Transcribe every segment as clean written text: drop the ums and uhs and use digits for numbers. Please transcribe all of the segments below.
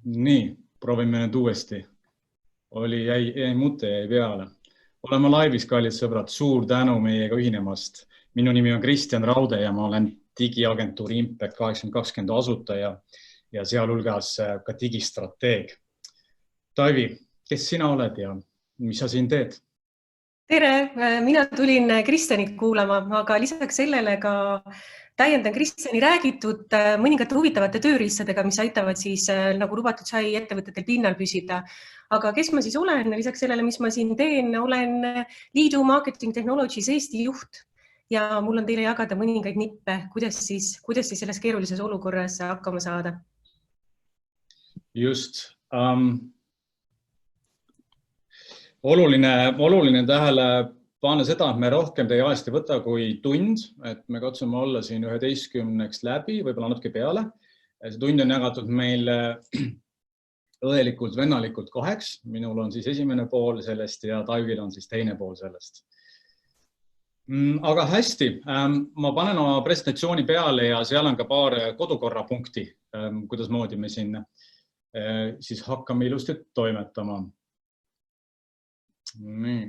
Nii, proovime nüüd uuesti. Jäi mute jäi peale. Oleme laivis, kallid sõbrad. Suur tänu meiega ühinemast. Minu nimi on Kristjan Raude ja ma olen digiagentuuri Impact 8020 asutaja ja sealhulgas ka digistrateeg. Taivi, kes sina oled ja mis sa siin teed? Tere, mina tulin Kristjanit kuulama, aga lisaks sellele ka täiendan Kristjani räägitud mõningate huvitavate tööriistadega, mis aitavad siis, nagu lubatud sai, ettevõtetel pinnal püsida. Aga kes ma siis olen? Lisaks sellele, mis ma siin teen, olen Liidu Marketing Technologies Eesti juht ja mul on teile jagada mõningaid nippe, kuidas siis selles keerulises olukorras hakkama saada. Just. Oluline tähele panna seda, et me rohkem teie ajast ei võta kui tund, et me katsume olla siin 11 läbi, võib-olla natuke peale. See tund on jagatud meil õelikult vennalikult 2. Minul on siis esimene pool sellest ja Taivil on siis teine pool sellest. Aga hästi, ma panen oma presentatsiooni peale ja seal on ka paar kodukorrapunkti, kuidas moodi me siin siis hakkame ilusti toimetama. Nii.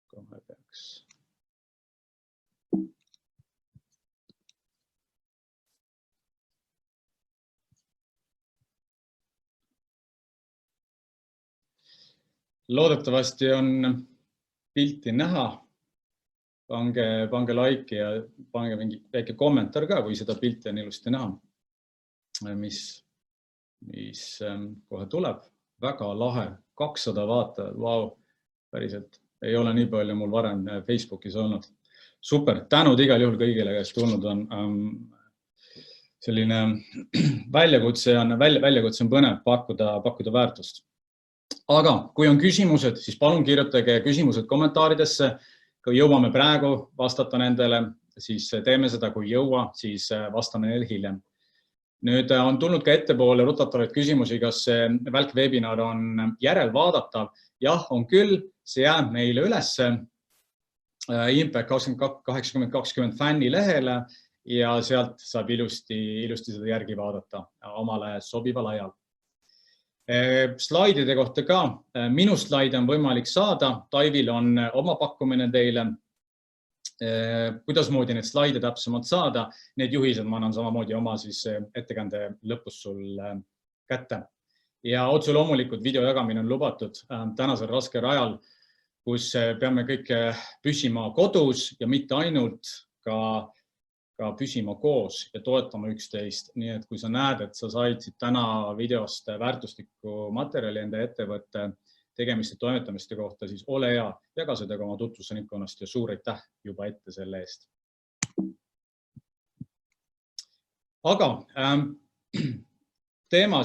Kohe peaks. Loodetavasti on pilti näha. Pange like ja pange mingi väike kommentaar ka, kui seda pilti on ilusti näha. Mis kohe tuleb. Väga lahe. 200 vaatajat. Vau, päriselt ei ole nii palju mul varem Facebookis olnud. Super. Tänud igal juhul kõigile, kes tulnud on. Selline väljakutse on põnev pakkuda väärtust. Aga kui on küsimused, siis palun kirjutage küsimused kommentaaridesse. Kui jõuame praegu vastata nendele, siis teeme seda. Kui jõua, siis vastame neile hiljem. Nüüd on tulnud ka ettepoole rutatavaid küsimusi, kas see välkveebinar on järelvaadatav. Jah, on küll. See jääb meile ülesse Impact 8020 fänni lehele ja sealt saab ilusti seda järgi vaadata omale sobival ajal. Slaidide kohta ka. Minu slaide on võimalik saada. Taivil on oma pakkumine teile. Kuidas moodi need slaide täpsemalt saada. Need juhised ma annan samamoodi oma ettekande lõpus sul kätte. Ja otse loomulikult video jagamine on lubatud tänasel raskel ajal, kus peame kõik püsima kodus ja mitte ainult ka püsima koos ja toetama üksteist. Nii et kui sa näed, et sa said täna videost väärtuslikku materjali enda ettevõtte tegemiste toimetamiste kohta, siis ole hea, jaga seda ka oma tutvusringkonnast ja suur aitäh juba ette selle eest. Aga teema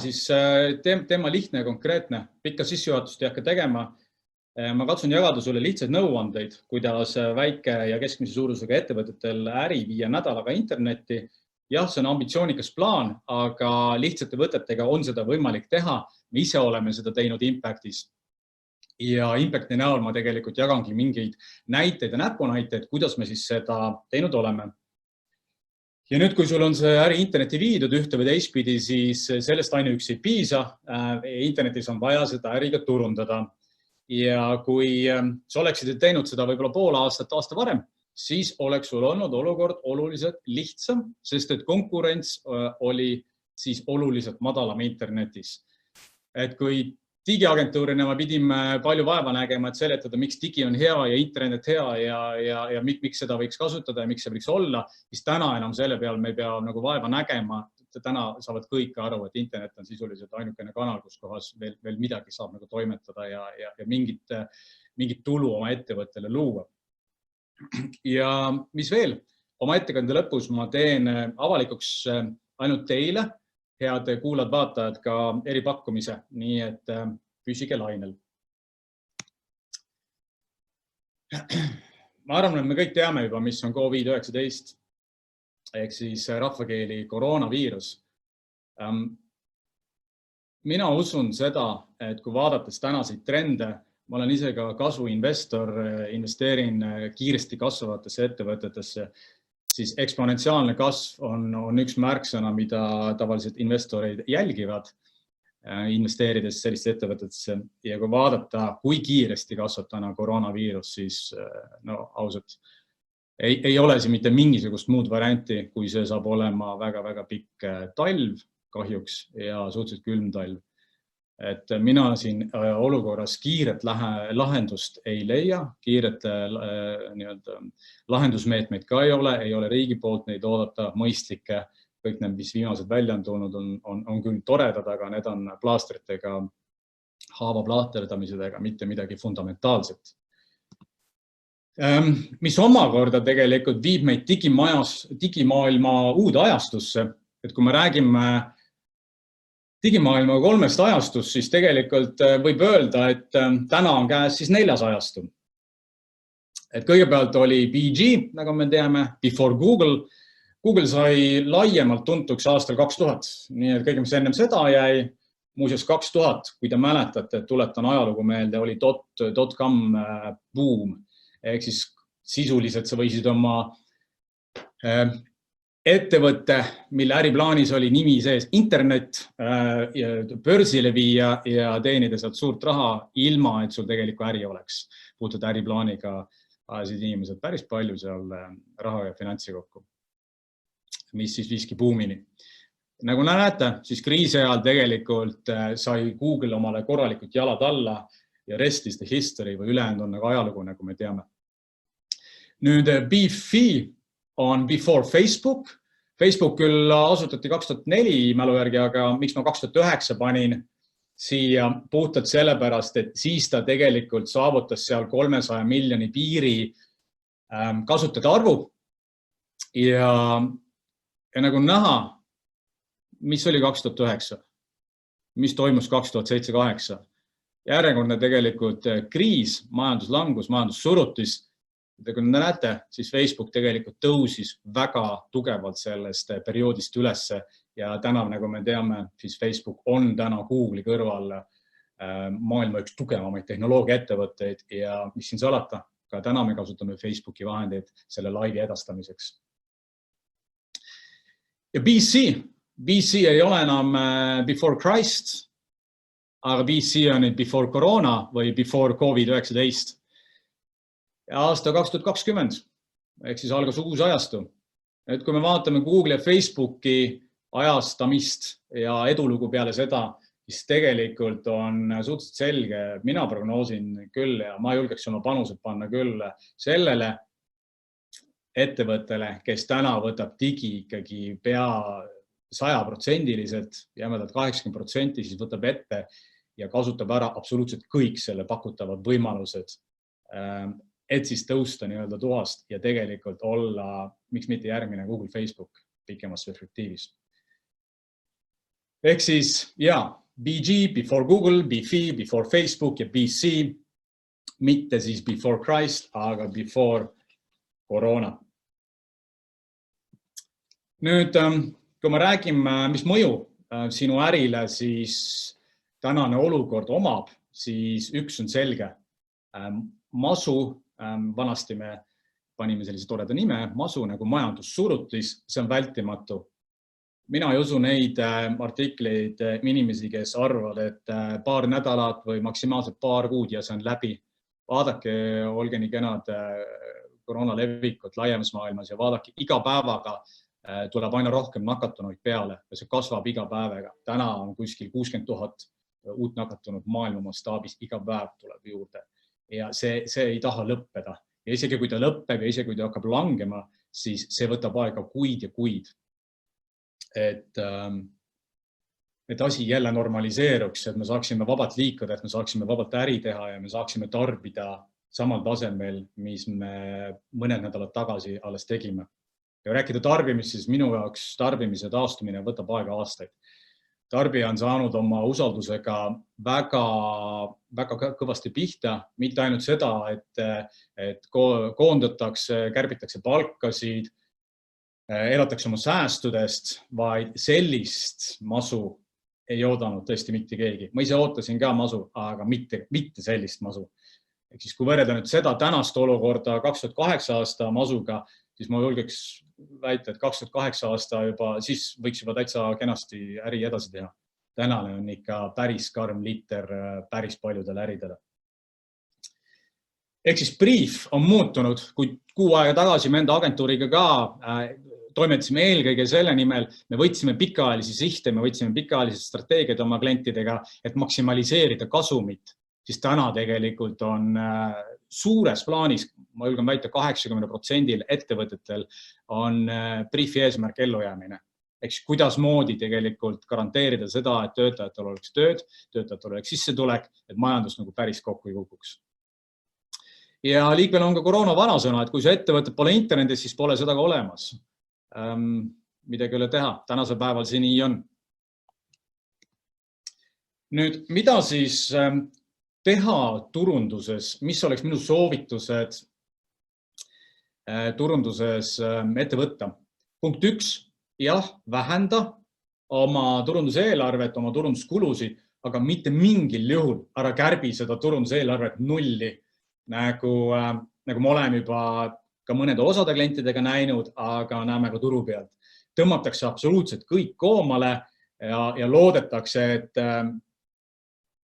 lihtne ja konkreetne. Pikka sissejuhatust ei hakka tegema. Ma katsun jagada sulle lihtsaid nõuandeid, kuidas väike ja keskmise suurusega ettevõtetel äri viia nädalaga internetti. Jah, see on ambitsioonikas plaan, aga lihtsate võtetega on seda võimalik teha. Me ise oleme seda teinud Impactis. Ja Impacti näol ma tegelikult jagangi mingeid näiteid ja näpunäiteid, kuidas me siis seda teinud oleme. Ja nüüd, kui sul on see äri interneti viidud ühte või teistpidi, siis sellest ainuüksi ei piisa. Internetis on vaja seda äriga turundada. Ja kui sa oleksid teinud seda võib-olla pool aastat, aasta varem, siis oleks sul olnud olukord oluliselt lihtsam, sest et konkurents oli siis oluliselt madalam internetis. Et kui digiagentuurina me pidime palju vaeva nägema, et seletada, miks digi on hea ja internet hea ja miks seda võiks kasutada ja miks see võiks olla, siis täna enam selle peal me ei pea nagu vaeva nägema. Täna saavad kõik aru, et internet on sisuliselt ainukene kanal, kus kohas veel midagi saab nagu toimetada ja mingit tulu oma ettevõttele luua. Ja mis veel? Oma ettekande lõpus ma teen avalikuks ainult teile, head kuulad vaatajad, ka eripakkumise, nii et püsige lainel. Ma arvan, et me kõik teame juba, mis on COVID-19 ehk siis rahvakeeli koroonaviirus. Mina usun seda, et kui vaadates tänaseid trende, ma olen ise ka kasvuinvestor, investeerin kiiresti kasvavatesse ettevõtetesse siis eksponentsiaalne kasv on üks märksõna, mida tavaliselt investorid jälgivad, investeerides selliste ettevõtetesse. Ja kui vaadata, kui kiiresti kasvab täna koroonaviirus, siis ausalt, ei ole siin mitte mingisugust muud varianti, kui see saab olema väga-väga pikk talv kahjuks ja suhteliselt külm talv. Et mina siin olukorras kiiret lahendust ei leia, kiiret lahendusmeetmeid ka ei ole riigi poolt neid oodata, mõistlikke. Kõik need, mis viimased välja on tulnud, on küll toredad, aga need on plaastritega, haava plaaterdamisega, mitte midagi fundamentaalset. Mis omakorda tegelikult viib meid digimaailma uude ajastusse. Et kui me räägime digimaailma 3 ajastust, siis tegelikult võib öelda, et täna on käes siis 4. ajastu. Et kõigepealt oli BG, nagu me teame, before Google. Google sai laiemalt tuntuks aastal 2000. Nii et kõige, mis ennem seda jäi, muuseas 2000, kui te mäletate, tuletan ajalugu meelde, oli .com boom. Ehk siis sisuliselt sa võisid oma ettevõtte, mille äriplaanis oli nimi sees internet, börsile viia ja teenida sealt suurt raha ilma, et sul tegelikku äri oleks. Puhtalt äriplaaniga ajasid inimesed päris palju seal raha ja finantsi kokku, mis siis viiski buumini. Nagu näete, siis kriisi ajal tegelikult sai Google omale korralikult jalad alla ja rest is the history või ülejäänud on nagu ajalugu, nagu me teame. Nüüd BFI on before Facebook. Facebook küll asutati 2004 mälu järgi, aga miks ma 2009 panin siia puhtalt sellepärast, et siis ta tegelikult saavutas seal 300 miljoni piiri kasutajate arvu. Ja nagu näha, mis oli 2009, mis toimus 2007-2008. Järjekordne tegelikult kriis, majanduslangus, majandussurutis. Kui näete, siis Facebook tegelikult tõusis väga tugevalt sellest perioodist ülesse ja täna, nagu me teame, siis Facebook on täna Google'i kõrval maailma üks tugevamaid tehnoloogiaettevõtteid ja mis siin salata, ka täna me kasutame Facebooki vahendeid selle laivi edastamiseks. Ja BC ei ole enam before Christ, aga BC on nüüd before koroona või before COVID-19. Ja aasta 2020, ehk siis algas uus ajastu. Et kui me vaatame Google ja Facebooki ajastamist ja edulugu peale seda, siis tegelikult on suhteliselt selge, mina prognoosin küll ja ma julgeks oma panused panna küll sellele ettevõttele, kes täna võtab digi ikkagi pea 100%-liselt, jämedalt 80%, siis võtab ette ja kasutab ära absoluutselt kõik selle pakutavad võimalused, et siis tõusta nii-öelda tuhast ja tegelikult olla, miks mitte järgmine Google, Facebook pikemas perspektiivis. Ehk siis, BG, before Google, BFI, before Facebook ja BC, mitte siis before Christ, aga before koroona. Nüüd, kui me räägime, mis mõju sinu ärile, siis tänane olukord omab, siis üks on selge. Masu, vanasti me panime sellise toreda nime, masu nagu majandussurutis, see on vältimatu. Mina ei usu neid artikleid inimesi, kes arvavad, et paar nädalat või maksimaalselt paar kuud ja see on läbi. Vaadake, olge nii kenad koroona levikut laiemas maailmas ja vaadake, iga päevaga tuleb aina rohkem nakatunuid peale ja see kasvab iga päevaga. Täna on kuskil 60 000 uut nakatunud maailma mastaabis, iga päev tuleb juurde ja see ei taha lõppeda. Ja isegi kui ta lõppeb ja isegi kui ta hakkab langema, siis see võtab aega kuid ja kuid. Et asi jälle normaliseeruks, et me saaksime vabalt liikuda, et me saaksime vabalt äri teha ja me saaksime tarbida samal tasemel, mis me mõned nädalad tagasi alles tegime. Ja rääkida tarbimist, siis minu jaoks tarbimise taastumine võtab aega aastaid. Tarbija on saanud oma usaldusega väga kõvasti pihta, mitte ainult seda, et koondatakse, kärbitakse palkasid, elatakse oma säästudest, vaid sellist masu ei oodanud tõesti mitte keegi. Ma ise ootasin ka masu, aga mitte sellist masu. Ehk siis kui võrreda nüüd seda tänast olukorda 2008 aasta masuga, siis ma julgeks väita, et 2008 aasta juba, siis võiks juba täitsa kenasti äri edasi teha. Tänane on ikka päris karm liter päris paljudele äridele. Ehk siis brief on muutunud, kui kuu aega tagasi me enda agentuuriga ka toimetasime eelkõige selle nimel, me võtsime pikaajalisi sihte, me võtsime pikaajalisi strateegiaid oma klientidega, et maksimaliseerida kasumit, siis täna tegelikult on suures plaanis, ma julgen väita 80% ettevõtetel on briefi eesmärk ellujäämine. Eks kuidas moodi tegelikult garanteerida seda, et töötajatel oleks tööd, töötajatel oleks sissetulek, et majandus nagu päris kokku ei kukuks. Ja liikvel on ka koroona vanasõna, et kui see ettevõtted pole internetis, siis pole seda ka olemas. Midagi ei ole teha, tänasel päeval see nii on. Nüüd, mida siis teha turunduses, mis oleks minu soovitused turunduses ette võtta? Punkt 1, jah, vähenda oma turunduseelarvet, oma turunduskulusid, aga mitte mingil juhul ära kärbi seda turunduseelarvet nulli, nagu me oleme juba ka mõnede osade klientidega näinud, aga näeme ka turu pealt. Tõmmatakse absoluutselt kõik koomale ja loodetakse, et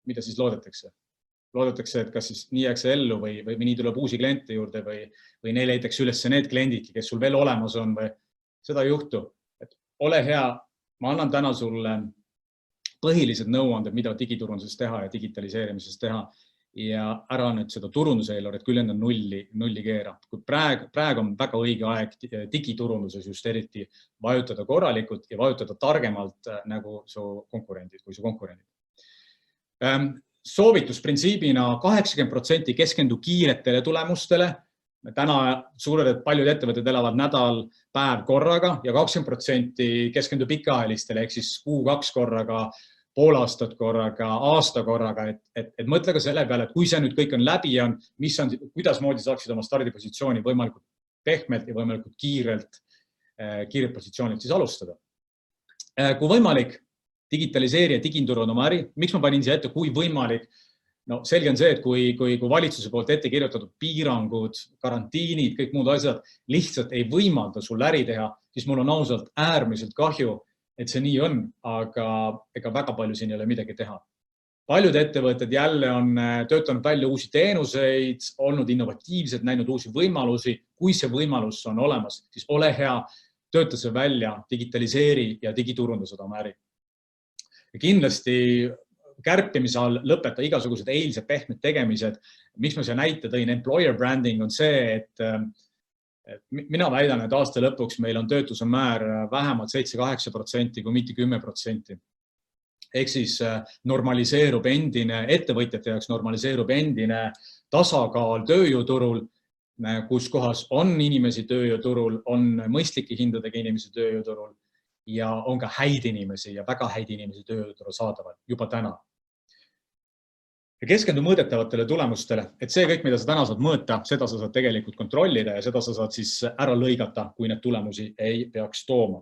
mida siis loodetakse? Loodetakse, et kas siis nii jääks ellu või nii tuleb uusi kliente juurde või neil leitakse üles need kliendid, kes sul veel olemas on või seda ei juhtu. Et ole hea, ma annan täna sulle põhilised nõuanded, mida digiturunduses teha ja digitaliseerimises teha ja ära nüüd seda turunduseelarvet küll enda nulli keera. Kui praegu on väga õige aeg digiturunduses just eriti vajutada korralikult ja vajutada targemalt nagu su konkurendid kui su konkurendid. Soovitusprintsiibina 80% keskendu kiiretele tulemustele. Täna paljud ettevõtted elavad nädal, päev korraga ja 20% keskendu pikaajalistele ehk siis kuu-2 korraga, pool aastat korraga, aasta korraga, et mõtle ka selle peale, et kui see nüüd kõik on läbi, kuidas moodi saaksid oma stardipositsiooni võimalikult pehmelt ja võimalikult kiired positsioonid siis alustada. Kui võimalik, digitaliseeri ja digiturund oma äri. Miks ma panin siia ette, kui võimalik? No selge on see, et kui valitsuse poolt ette kirjutatud piirangud, karantiinid, kõik muud asjad lihtsalt ei võimalda sul äri teha, siis mul on ausalt äärmiselt kahju, et see nii on, aga ega väga palju siin ei ole midagi teha. Paljud ettevõtted jälle on töötanud välja uusi teenuseid, olnud innovatiivsed, näinud uusi võimalusi. Kui see võimalus on olemas, siis ole hea, tööta see välja, digitaliseeri ja digiturundused oma äri. Ja kindlasti kärpimise all lõpeta igasugused eilsed pehmed tegemised. Miks ma see näite tõin? Employer branding on see, et mina väidan, et aasta lõpuks meil on töötuse määr vähemalt 7-8%, kui mitte 10%. Ehk siis normaliseerub ettevõtjate jaoks normaliseerub endine tasakaal tööjõuturul, kus kohas on inimesi tööjõuturul, on mõistlike hindadega inimesi tööjõuturul ja on ka häid inimesi ja väga häid inimesi tööjõuturul saadavad juba täna. Ja keskendu mõõdetavatele tulemustele, et see kõik, mida sa täna saad mõõta, seda sa saad tegelikult kontrollida ja seda sa saad siis ära lõigata, kui need tulemusi ei peaks tooma.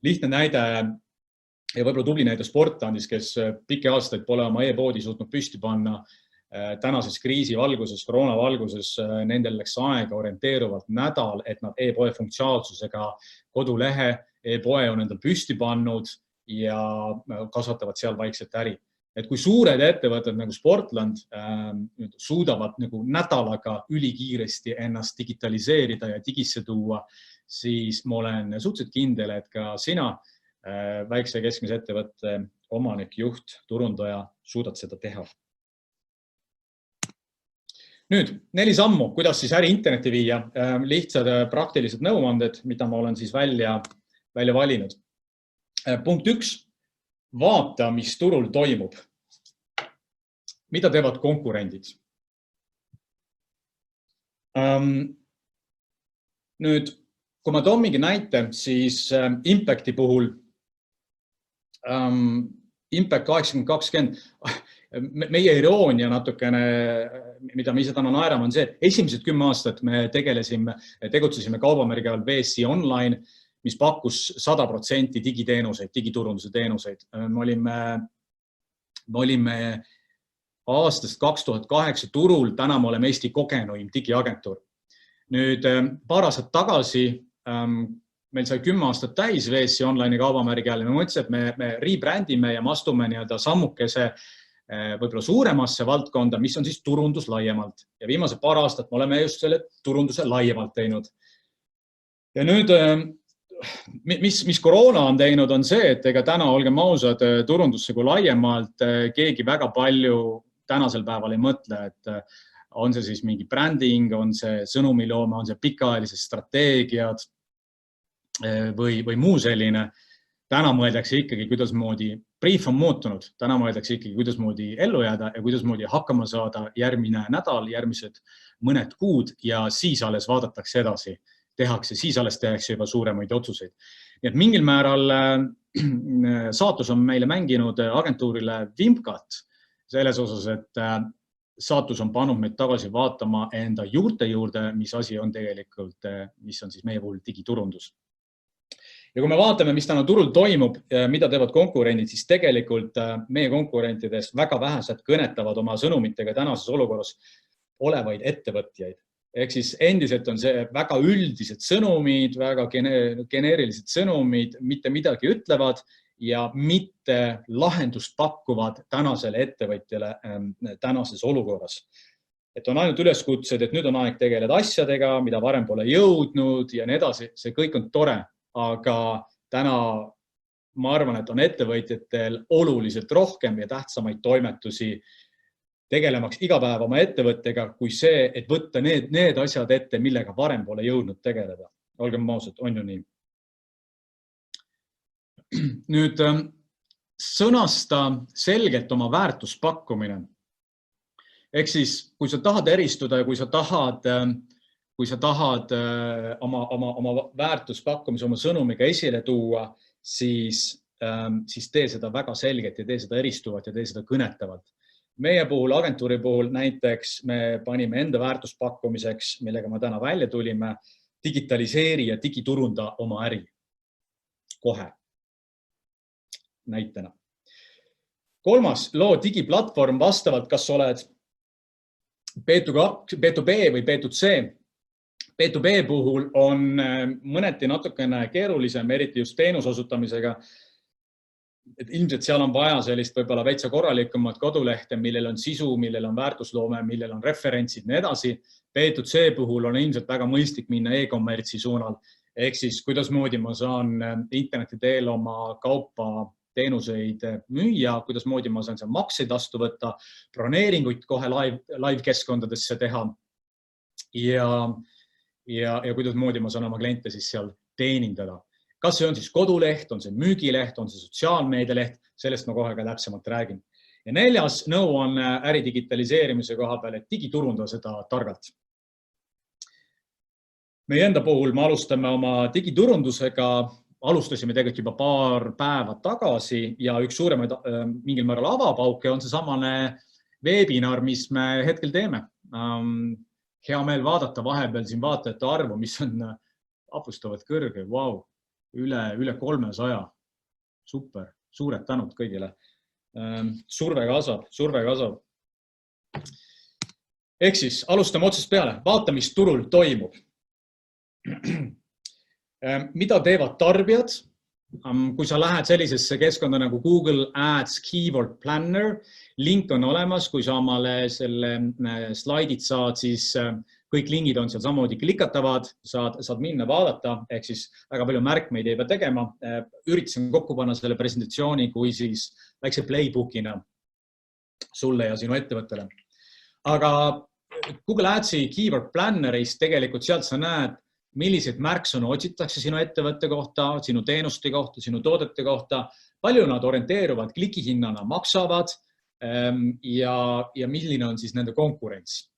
Lihtne näide ja võib-olla tubli näide Sportlandis, kes pikki aastaid pole oma e-poodi suutnud püsti panna. Tänases kriisi valguses, koroona valguses, nendel läks aega orienteeruvalt nädal, et nad e-poe funktsionaalsusega kodulehe e-poe on endal püsti pannud ja kasvatavad seal vaikselt äri. Et kui suured ettevõtted nagu Sportland suudavad nagu nädalaga ülikiiresti ennast digitaliseerida ja digisse tuua, siis ma olen suhteliselt kindel, et ka sina, väikse ja keskmise ettevõtte omanik, juht, turundaja, suudad seda teha. Nüüd 4 sammu, kuidas siis äri internetti viia. Lihtsad praktilised nõuanded, mida ma olen siis välja valinud. Punkt 1. Vaata, mis turul toimub. Mida teevad konkurendid? Nüüd, kui ma toon mingi näite, siis Impacti puhul, Impact 80-20, meie iroonia natukene, mida me ise täna naerame, on see, et esimesed 10 aastat me tegutsesime kaubamärgi all VSC Online, mis pakkus 100% digiteenuseid, digiturunduse teenuseid. Me olime aastast 2008 turul, täna me oleme Eesti kogenuim digiagentuur. Nüüd paar aastat tagasi meil sai 10 aastat täis VSC Online'i kaubamärgi all ja me mõtlesime, et me rebrandime ja me astume sammukese võib-olla suuremasse valdkonda, mis on siis turundus laiemalt. Ja viimase paar aastat me oleme just selle turunduse laiemalt teinud. Ja nüüd, mis koroona on teinud, on see, et ega täna, olgem ausad, turundusse kui laiemalt keegi väga palju tänasel päeval ei mõtle, et on see siis mingi bränding, on see sõnumiloome, on see pikaajalised strateegiad või muu selline. Täna mõeldakse ikkagi, kuidasmoodi brief on muutunud. Täna mõeldakse ikkagi, kuidasmoodi ellu jääda ja kuidasmoodi hakkama saada järgmine nädal, järgmised mõned kuud ja siis alles vaadatakse edasi. Siis alles tehakse juba suuremaid otsuseid. Nii et mingil määral saatus on meile mänginud agentuurile vimkat selles osas, et saatus on pannud meid tagasi vaatama enda juurte juurde, mis asi on tegelikult, mis on siis meie puhul digiturundus. Ja kui me vaatame, mis täna turul toimub, mida teevad konkurendid, siis tegelikult meie konkurentidest väga vähesed kõnetavad oma sõnumitega tänases olukorras olevaid ettevõtjaid. Ehk siis endiselt on see väga üldised sõnumid, väga geneerilised sõnumid, mitte midagi ütlevad ja mitte lahendust pakkuvad tänasele ettevõtjale tänases olukorras. Et on ainult üleskutsed, et nüüd on aeg tegeleda asjadega, mida varem pole jõudnud ja nii edasi. See kõik on tore. Aga täna ma arvan, et on ettevõtjatel oluliselt rohkem ja tähtsamaid toimetusi tegelemaks iga päev oma ettevõttega, kui see, et võtta need asjad ette, millega varem pole jõudnud tegeleda. Olgem ausad, on ju nii. Nüüd sõnasta selgelt oma väärtuspakkumine. Ehk siis, kui sa tahad eristuda ja kui sa tahad oma väärtuspakkumise, oma sõnumiga esile tuua, siis tee seda väga selgelt ja tee seda eristuvat ja tee seda kõnetavalt. Meie puhul, agentuuri puhul näiteks me panime enda väärtuspakkumiseks, millega me täna välja tulime, digitaliseeri ja digiturunda oma äri. Kohe. Näitena. Kolmas, loo digiplatvorm vastavalt, kas oled B2B või B2C. B2B puhul on mõneti natukene keerulisem, eriti just teenuse osutamisega. Et ilmselt seal on vaja sellist võib-olla veitsa korralikumat kodulehte, millel on sisu, millel on väärtusloome, millel on referentsid ja nii edasi. B2C puhul on ilmselt väga mõistlik minna e-kommertsi suunal. Ehk siis, kuidasmoodi ma saan interneti teel oma kaupa teenuseid müüa, kuidasmoodi ma saan seal makseid vastu võtta, broneeringuid kohe live-keskkondadesse teha ja kuidasmoodi ma saan oma kliente siis seal teenindada. Kas see on siis koduleht, on see müügileht, on see sotsiaalmeedialeht, sellest ma kohe ka täpsemalt räägin. Ja 4. nõu on äri digitaliseerimise koha peal, et digiturunda seda targalt. Meie enda puhul me alustame oma digiturundusega, alustasime tegelikult juba paar päeva tagasi ja üks suuremaid mingil määral avapauke on see samane webinar, mis me hetkel teeme. Hea meel vaadata vahepeal siin vaatajate arvu, mis on apustavalt kõrge. Vau, üle 300. Super, suured tänud kõigile. Surve kasvab. Ehk siis alustame otsast peale. Vaata, mis turul toimub. Mida teevad tarbijad? Kui sa lähed sellisesse keskkonda nagu Google Ads Keyword Planner, link on olemas, kui sa omale selle slaidid saad, siis kõik lingid on seal samamoodi klikatavad, saad minna vaadata, ehk siis väga palju märkmeid ei pea tegema. Üritasin kokku panna selle presentatsiooni kui siis väikse playbookina sulle ja sinu ettevõttele. Aga Google Adsi Keyword Planneris tegelikult sealt sa näed, milliseid märksõnu otsitakse sinu ettevõtte kohta, sinu teenuste kohta, sinu toodete kohta, palju nad orienteeruvad klikihinnana maksavad ja milline on siis nende konkurents.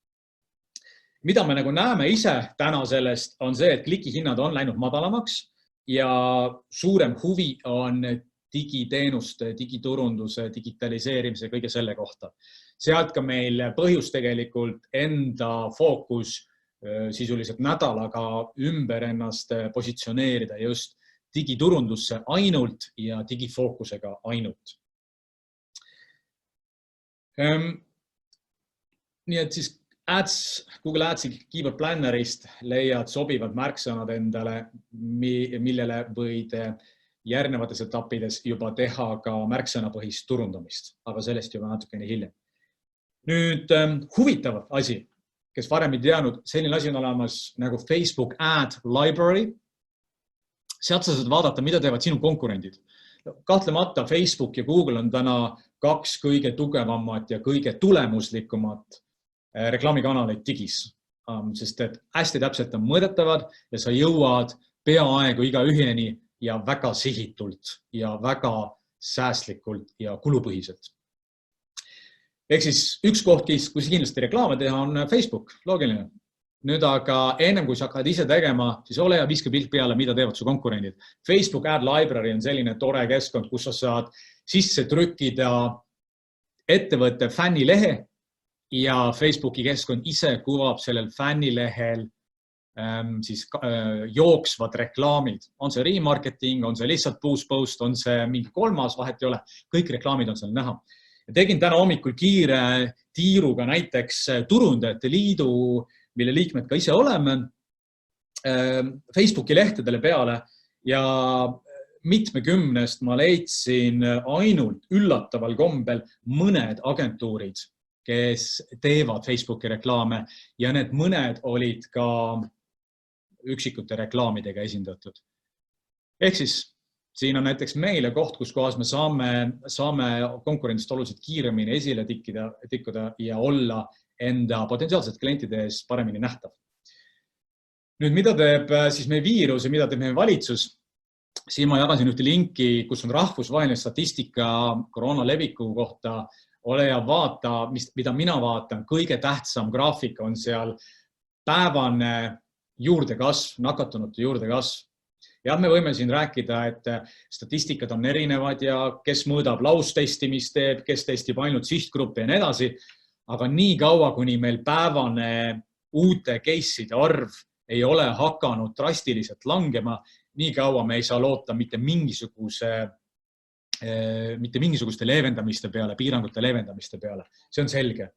Mida me nagu näeme ise täna sellest on see, et klikihinnad on läinud madalamaks ja suurem huvi on digiteenuste, digiturunduse, digitaliseerimise, kõige selle kohta. Sealt ka meil põhjus tegelikult enda fookus sisuliselt nädalaga ümber ennast positsioneerida just digiturundusse ainult ja digifookusega ainult. Nii et siis Google Adsi Keyword Plannerist leiad sobivad märksõnad endale, millele võid järgnevates etappides juba teha ka märksõnapõhist turundamist, aga sellest juba natukene hiljem. Nüüd huvitav asi, kes varem ei teadnud, selline asi on olemas nagu Facebook Ad Library. Sealt sa saad vaadata, mida teevad sinu konkurendid. Kahtlemata Facebook ja Google on täna kaks kõige tugevamat ja kõige tulemuslikumat reklaamikanaleid digis, sest et hästi täpselt on mõõdetavad ja sa jõuad peaaegu iga üheni ja väga sihitult ja väga säästlikult ja kulupõhiselt. Ehk siis üks koht, kus kindlasti reklaame teha, on Facebook, loogiline. Nüüd aga ennem kui sa hakkad ise tegema, siis ole ja viska pilk peale, mida teevad su konkurendid. Facebook Ad Library on selline tore keskkond, kus sa saad sisse trükkida ettevõtte fännilehe ja Facebooki keskkond ise kuvab sellel fännilehel siis jooksvad reklaamid. On see remarketing, on see lihtsalt boost post, on see mingi kolmas, vahet ei ole. Kõik reklaamid on seal näha. Ja tegin täna hommikul kiire tiiruga näiteks Turundajate Liidu, mille liikmed ka ise oleme, Facebooki lehtedele peale ja mitmekümnest ma leidsin ainult üllataval kombel mõned agentuurid, kes teevad Facebooki reklaame ja need mõned olid ka üksikute reklaamidega esindatud. Ehk siis siin on näiteks meile koht, kus kohas me saame konkurendist oluliselt kiiremini esile tikkuda ja olla enda potentsiaalsed klientide ees paremini nähtav. Nüüd, mida teeb siis meie viirus ja mida teeb meie valitsus? Siin ma jagasin ühte linki, kus on rahvusvaheline statistika koroona leviku kohta. Ole ja vaata, mida mina vaatan. Kõige tähtsam graafika on seal päevane juurdekasv, nakatunute juurdekasv. Ja me võime siin rääkida, et statistikad on erinevad ja kes mõõdab laustestimist teeb, kes testib ainult sihtgruppe ja nii edasi. Aga nii kaua, kuni meil päevane uute case'ide arv ei ole hakanud drastiliselt langema, nii kaua me ei saa loota mitte mingisuguste leevendamiste peale, piirangute leevendamiste peale. See on selge.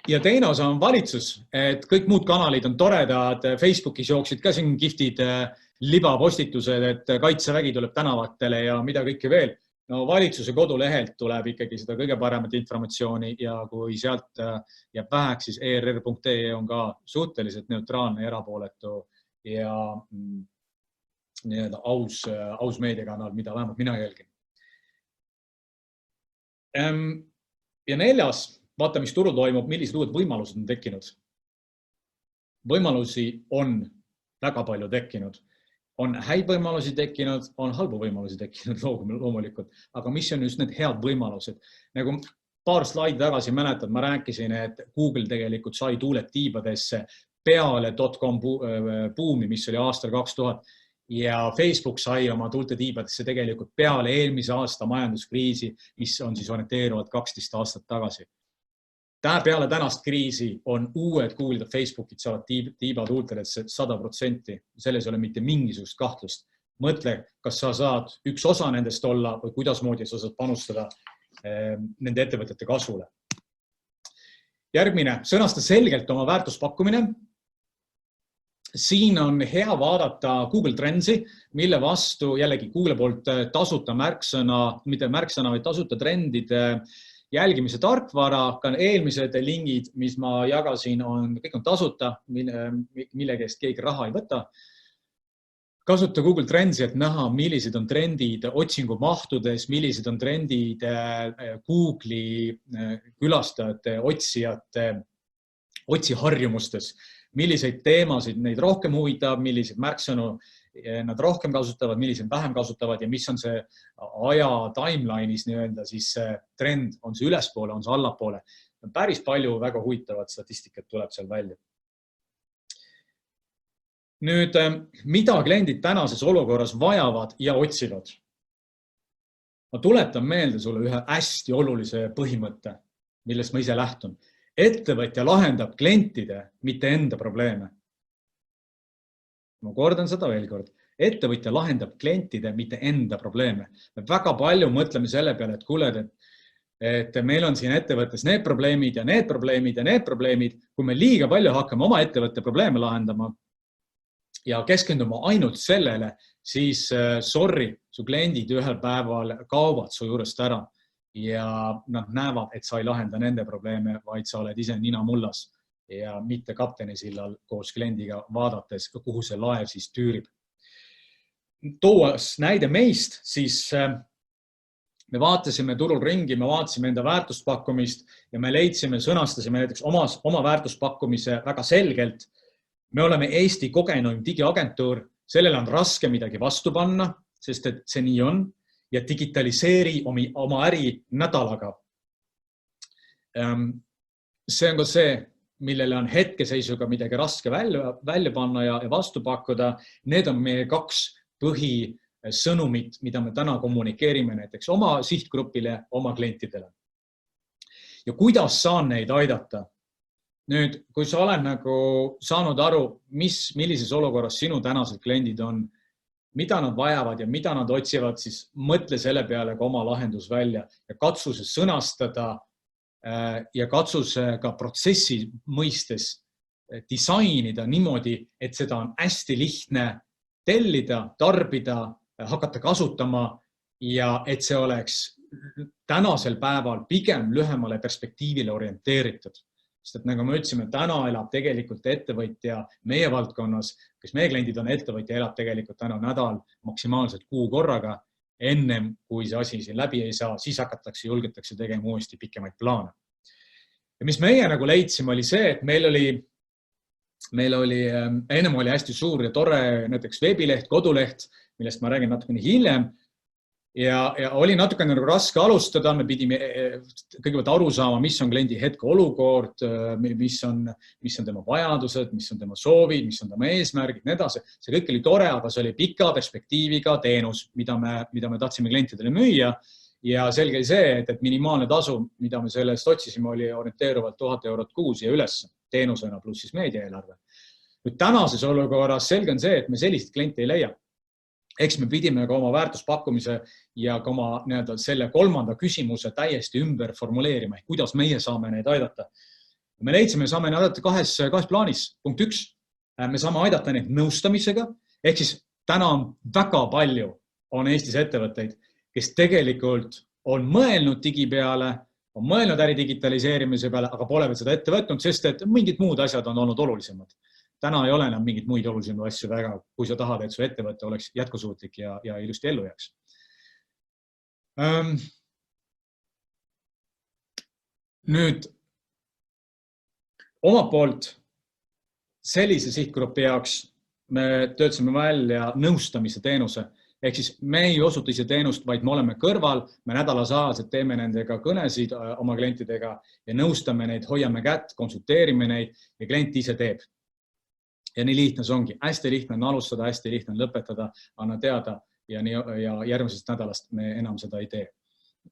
Ja teine osa on valitsus, et kõik muud kanalid on toredad. Facebookis jooksid ka siin kiftid libapostitused, et kaitsevägi tuleb tänavatele ja mida kõike veel. No valitsuse kodulehelt tuleb ikkagi seda kõige paremat informatsiooni ja kui sealt jääb väheks, siis err.ee on ka suhteliselt neutraalne, erapooletu ja aus meediakanal, mida vähemalt mina jälgin. Ja neljas, vaata, mis turul toimub, millised uued võimalused on tekkinud. Võimalusi on väga palju tekkinud. On häid võimalusi tekkinud, on halbu võimalusi tekkinud loomulikult, aga mis on just need head võimalused? Nagu paar slaidi tagasi mäletad, ma rääkisin, et Google tegelikult sai tuuled tiibadesse peale .com buumi, mis oli aastal 2000 ja Facebook sai oma tuulte tiibadesse tegelikult peale eelmise aasta majanduskriisi, mis on siis orienteeruvad 12 aastat tagasi. Peale tänast kriisi on uued Google'id ja Facebookid saavad tiiba tuultedesse 100%. Selles ei ole mitte mingisugust kahtlust. Mõtle, kas sa saad üks osa nendest olla või kuidasmoodi sa saad panustada nende ettevõtete kasvule. Järgmine, sõnasta selgelt oma väärtuspakkumine. Siin on hea vaadata Google Trends'i, mille vastu jällegi Google poolt tasuta märksõna, mitte märksõna, vaid tasuta trendide jälgimise tarkvara, ka eelmised lingid, mis ma jagasin, kõik on tasuta, mille käest keegi raha ei võta. Kasuta Google Trends'i, et näha, millised on trendid otsingumahtudes, millised on trendid Google'i külastajate, otsijate, otsiharjumustes, milliseid teemasid neid rohkem huvitab, milliseid märksõnu nad rohkem kasutavad, millised vähem kasutavad ja mis on see aja timeline'is nii-öelda siis trend, on see ülespoole, on see allapoole. Päris palju väga huvitavat statistikat tuleb seal välja. Nüüd, mida kliendid tänases olukorras vajavad ja otsivad? Ma tuletan meelde sulle ühe hästi olulise põhimõtte, millest ma ise lähtun. Ettevõtja lahendab klientide, mitte enda probleeme. Ma kordan seda veel kord. Ettevõtja lahendab klientide, mitte enda probleeme. Me väga palju mõtleme selle peale, et kuuled, et meil on siin ettevõttes need probleemid ja need probleemid ja need probleemid. Kui me liiga palju hakkame oma ettevõtte probleeme lahendama ja keskenduma ainult sellele, siis sorry, su kliendid ühel päeval kaovad su juurest ära ja nad näevad, et sa ei lahenda nende probleeme, vaid sa oled ise nina mullas ja mitte kaptenisillal koos kliendiga vaadates, kuhu see laev siis tüürib. Toos näide meist, siis me vaatasime turul ringi, me vaatasime enda väärtuspakkumist ja me leidsime, sõnastasime näiteks oma väärtuspakkumise väga selgelt. Me oleme Eesti kogenuim digiagentuur, sellele on raske midagi vastu panna, sest et see nii on ja digitaliseeri oma äri nädalaga. See on ka see, millele on hetkeseisuga midagi raske välja panna ja vastu pakkuda. Need on meie 2 põhisõnumit, mida me täna kommunikeerime näiteks oma sihtgrupile, oma klientidele. Ja kuidas saan neid aidata? Nüüd, kui sa oled nagu saanud aru, millises olukorras sinu tänased kliendid on, mida nad vajavad ja mida nad otsivad, siis mõtle selle peale ka oma lahendus välja ja katsu see sõnastada ja katsu see ka protsessi mõistes disainida niimoodi, et seda on hästi lihtne tellida, tarbida, hakata kasutama ja et see oleks tänasel päeval pigem lühemale perspektiivile orienteeritud. Sest et nagu me ütlesime, täna elab tegelikult ettevõtja meie valdkonnas, kes meie kliendid on ettevõtja, elab tegelikult täna nädal, maksimaalselt kuu korraga. Ennem kui see asi siin läbi ei saa, siis julgetakse tegema uuesti pikemaid plaane. Ja mis meie nagu leidsime oli see, et meil oli ennem oli hästi suur ja tore näiteks veebileht, koduleht, millest ma räägin natukene hiljem. Ja oli natukene raske alustada, me pidime kõigepealt aru saama, mis on kliendi hetke olukord, mis on tema vajadused, mis on tema soovid, mis on tema eesmärgid, nii edasi. See kõik oli tore, aga see oli pika perspektiiviga teenus, mida me tahtsime klientidele müüa. Ja selge oli see, et minimaalne tasu, mida me sellest otsisime, oli orienteeruvalt 1000 eurot kuus ja üles teenusena pluss siis meediaeelarve. Nüüd tänases olukorras selge on see, et me selliseid kliente ei leia. Eks me pidime ka oma väärtuspakkumise ja ka oma selle 3. küsimuse täiesti ümber formuleerima, kuidas meie saame neid aidata. Me leidsime, saame neid aidata kahes plaanis. Punkt 1, me saame aidata neid nõustamisega, ehk siis täna on väga palju on Eestis ettevõtteid, kes tegelikult on mõelnud digi peale, on mõelnud äri digitaliseerimise peale, aga pole veel seda ette võtnud, sest et mingid muud asjad on olnud olulisemad. Täna ei ole enam mingid muid olulisemaid asju väga, kui sa tahad, et su ettevõte oleks jätkusuutlik ja ilusti ellu jääks. Nüüd oma poolt sellise sihtgrupi jaoks me töötasime välja nõustamise teenuse. Ehk siis me ei osuta ise teenust, vaid me oleme kõrval, me nädalasaajaselt teeme nendega kõnesid oma klientidega ja nõustame neid, hoiame kätt, konsulteerime neid ja klient ise teeb. Ja nii lihtne see ongi. Hästi lihtne on alustada, hästi lihtne on lõpetada, anna teada ja järgmisest nädalast me enam seda ei tee,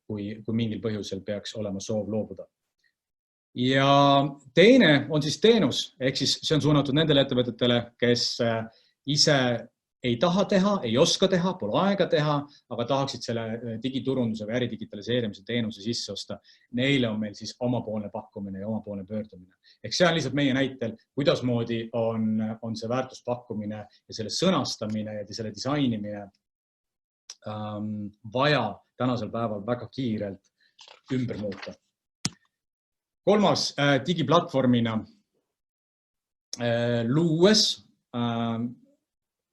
kui mingil põhjusel peaks olema soov loobuda. Ja teine on siis teenus, ehk siis see on suunatud nendele ettevõtetele, kes ise ei taha teha, ei oska teha, pole aega teha, aga tahaksid selle digiturunduse või äri digitaliseerimise teenuse sisse osta. Neile on meil siis omapoolne pakkumine ja omapoolne pöördumine. Ehk see on lihtsalt meie näitel, kuidas moodi on see väärtuspakkumine ja selle sõnastamine ja selle disainimine vaja tänasel päeval väga kiirelt ümber muuta. 3. digiplatvormina luues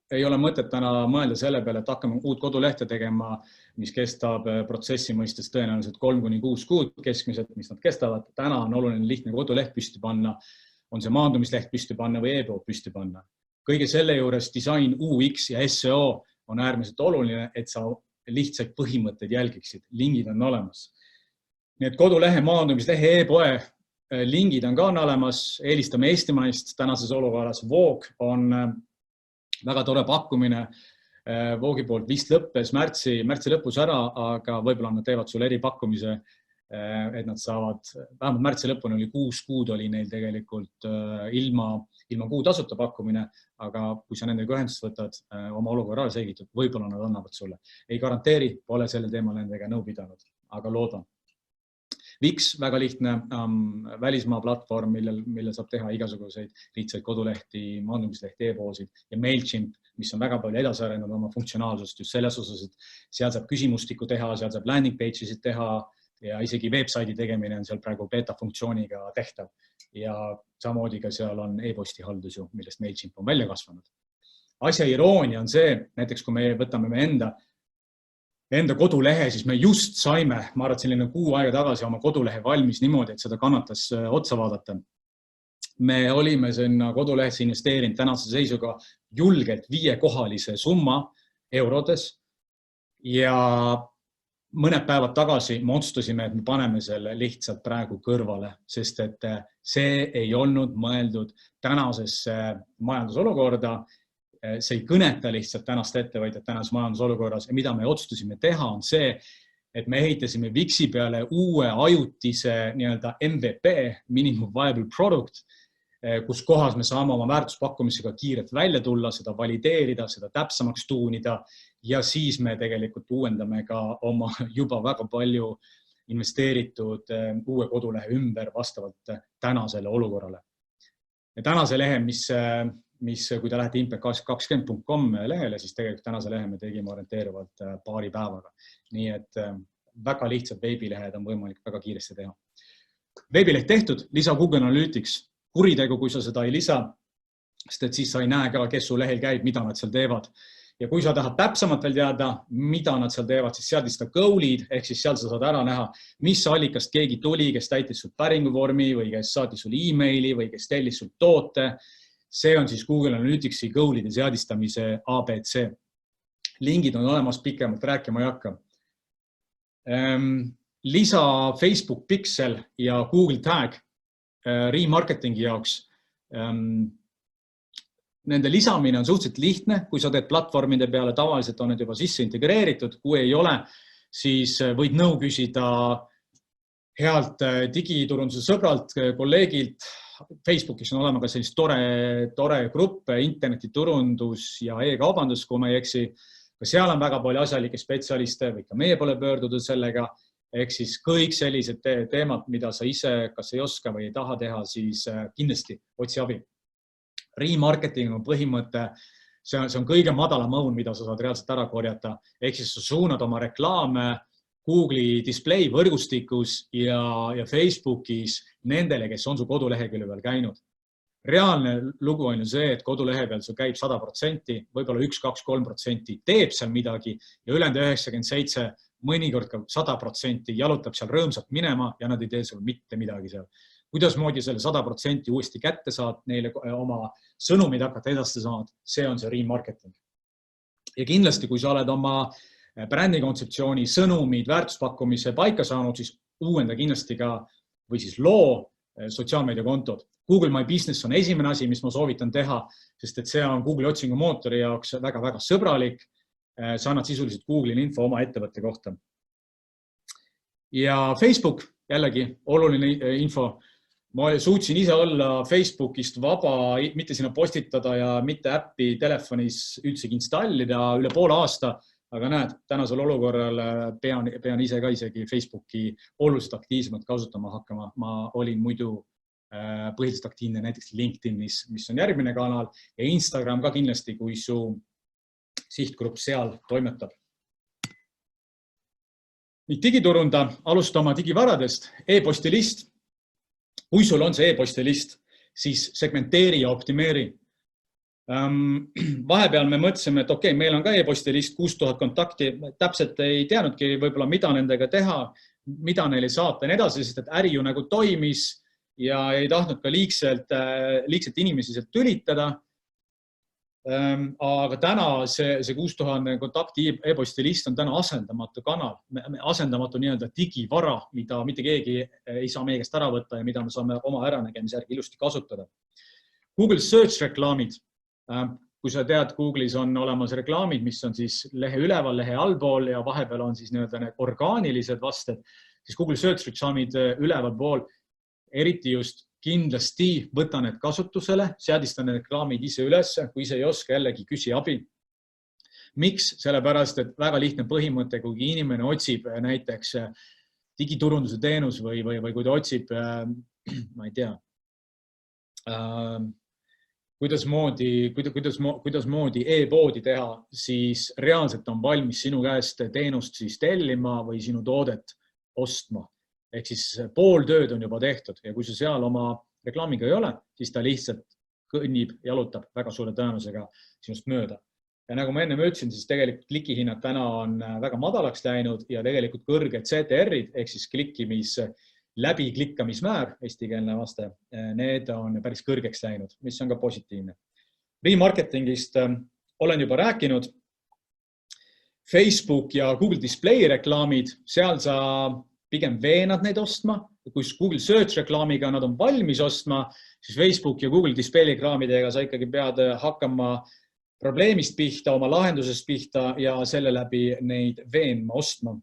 ei ole mõtet täna mõelda selle peale, et hakkame uut kodulehte tegema, mis kestab protsessi mõistes tõenäoliselt 3-6 kuud keskmiselt, mis nad kestavad. Täna on oluline lihtne koduleht püsti panna, on see maandumisleht püsti panna või e-pood püsti panna. Kõige selle juures disain, UX ja SEO on äärmiselt oluline, et sa lihtsaid põhimõtteid jälgiksid. Lingid on olemas. Nii et kodulehe, maandumislehe, e-poe lingid on ka olemas. Eelistame Eestimaist tänases olukorras. Voog on väga tore pakkumine. Voogi poolt vist lõppes märtsi lõpus ära, aga võib-olla nad teevad sulle eripakkumise, et nad saavad, vähemalt märtsi lõpuni oli 6 kuud oli neil tegelikult ilma kuu tasuta pakkumine, aga kui sa nendega ühendust võtad, oma olukorra selgitad, võib-olla nad annavad sulle. Ei garanteeri, pole selle teemal nendega nõu pidanud, aga loodan. Wix, väga lihtne välismaa platvorm, millel saab teha igasuguseid lihtsaid kodulehti, maandumislehti, e-poolsid ja MailChimp, mis on väga palju edasi arenenud oma funktsionaalsust just selles osas, et seal saab küsimustikku teha, seal saab landing page'isid teha ja isegi websaidi tegemine on seal praegu beta funktsiooniga tehtav. Ja samamoodi ka seal on e-posti haldus ju, millest MailChimp on välja kasvanud. Asja iroonia on see, näiteks kui me võtame me enda kodulehe, siis me just saime, ma arvan, selline 6 aega tagasi oma kodulehe valmis niimoodi, et seda kannatas otsa vaadata. Me olime sinna kodulehesse investeerinud tänase seisuga julgelt 5-kohalise summa eurodes ja mõned päevad tagasi me otsustasime, et me paneme selle lihtsalt praegu kõrvale, sest et see ei olnud mõeldud tänasesse majandusolukorda. See ei kõneta lihtsalt tänast ettevõtjat tänases majandusolukorras ja mida me otsustasime teha on see, et me ehitasime Wixi peale uue ajutise nii-öelda MVP, Minimum Viable Product, kus kohas me saame oma väärtuspakkumisega kiirelt välja tulla, seda valideerida, seda täpsemaks tuunida ja siis me tegelikult uuendame ka oma juba väga palju investeeritud uue kodulehe ümber vastavalt tänasele olukorrale. Ja tänase lehe, mis kui te lähete impact20.com lehele, siis tegelikult tänase lehe me tegime orienteeruvalt paari päevaga. Nii et väga lihtsad veebilehed on võimalik väga kiiresti teha. Veebileht tehtud, lisa Google Analytics, kuritegu, kui sa seda ei lisa, sest et siis sa ei näe ka, kes su lehel käib, mida nad seal teevad. Ja kui sa tahad täpsemalt veel teada, mida nad seal teevad, siis seal seda goal'id, ehk siis seal sa saad ära näha, mis allikast keegi tuli, kes täitis sul päringuvormi või kes saatis sul e-maili või kes tellis sul toote. See on siis Google Analyticsi goal'ide seadistamise ABC. Lingid on olemas, pikemalt rääkima ei hakka. Lisa Facebook Pixel ja Google Tag remarketingi jaoks. Nende lisamine on suhteliselt lihtne, kui sa teed platvormide peale, tavaliselt on need juba sisse integreeritud. Kui ei ole, siis võid nõu küsida healt digiturunduse sõbralt, kolleegilt. Facebookis on olema ka sellist tore grupp, internetiturundus ja e-kaubandus, kui ma ei eksi. Ka seal on väga palju asjalikke spetsialiste või ka meie pole pöördunud sellega. Ehk siis kõik sellised teemad, mida sa ise kas ei oska või ei taha teha, siis kindlasti otsi abi. Remarketing on põhimõte, see on kõige madalam õun, mida sa saad reaalselt ära korjata. Ehk siis sa suunad oma reklaame Google'i display võrgustikus ja Facebookis nendele, kes on su kodulehekülje peal käinud. Reaalne lugu on ju see, et kodulehe peal su käib 100%, võib-olla 1, 2, 3% teeb seal midagi ja ülejäänud 97%, mõnikord ka 100% jalutab seal rõõmsalt minema ja nad ei tee sul mitte midagi seal. Kuidasmoodi selle 100% uuesti kätte saad, neile oma sõnumid hakata edastada saad, see on see remarketing. Ja kindlasti, kui sa oled oma brändi kontseptsiooni, sõnumid, väärtuspakkumise paika saanud, siis uuenda kindlasti ka või siis loo sotsiaalmeediakontod. Google My Business on esimene asi, mis ma soovitan teha, sest et see on Google otsingumootori jaoks väga-väga sõbralik. Sa annad sisuliselt Google'ile info oma ettevõtte kohta. Ja Facebook, jällegi oluline info. Ma suutsin ise olla Facebookist vaba, mitte sinna postitada ja mitte äppi telefonis üldsegi installida üle poole aasta. Aga näed, tänasel olukorral pean ise ka isegi Facebooki oluliselt aktiivsemalt kasutama hakkama. Ma olin muidu põhiliselt aktiivne näiteks LinkedInis, mis on järgmine kanal ja Instagram ka kindlasti, kui su sihtgrupp seal toimetab. Nüüd digiturunda, alusta oma digivaradest, e-posti list. Kui sul on see e-posti list, siis segmenteeri ja optimeeri. Vahepeal me mõtlesime, et okei, meil on ka e-posti list 6000 kontakti, täpselt ei teadnudki võib-olla, mida nendega teha, mida neile saata ja nii edasi, sest et äri ju nagu toimis ja ei tahtnud ka liigselt inimesi sealt tülitada. Aga täna see 6000 kontakti e-posti list on täna asendamatu kanal, asendamatu nii-öelda digivara, mida mitte keegi ei saa meie käest ära võtta ja mida me saame oma äranägemise järgi ilusti kasutada. Google Search reklaamid. Kui sa tead, Google'is on olemas reklaamid, mis on siis lehe üleval, lehe allpool ja vahepeal on siis nii-öelda orgaanilised vasted, siis Google Search reklaamid üleval pool, eriti just kindlasti võta need kasutusele, seadista need reklaamid ise üles, kui ise ei oska, jällegi küsi abi. Miks? Sellepärast, et väga lihtne põhimõte, kui inimene otsib näiteks digiturunduse teenus või kui ta otsib, ma ei tea, kuidasmoodi e-poodi teha, siis reaalselt on valmis sinu käest teenust siis tellima või sinu toodet ostma. Ehk siis pool tööd on juba tehtud ja kui sa seal oma reklaamiga ei ole, siis ta lihtsalt kõnnib, jalutab väga suure tõenäosusega sinust mööda. Ja nagu ma enne ütlesin, siis tegelikult klikihinnad täna on väga madalaks läinud ja tegelikult kõrged CTR-id ehk siis läbiklikkamismäär, eestikeelne vaste, need on päris kõrgeks läinud, mis on ka positiivne. Remarketingist olen juba rääkinud. Facebook ja Google Display reklaamid, seal sa pigem veenad neid ostma. Kui Google Search reklaamiga nad on valmis ostma, siis Facebook ja Google Display reklaamidega sa ikkagi pead hakkama probleemist pihta, oma lahendusest pihta ja selle läbi neid veenma ostma.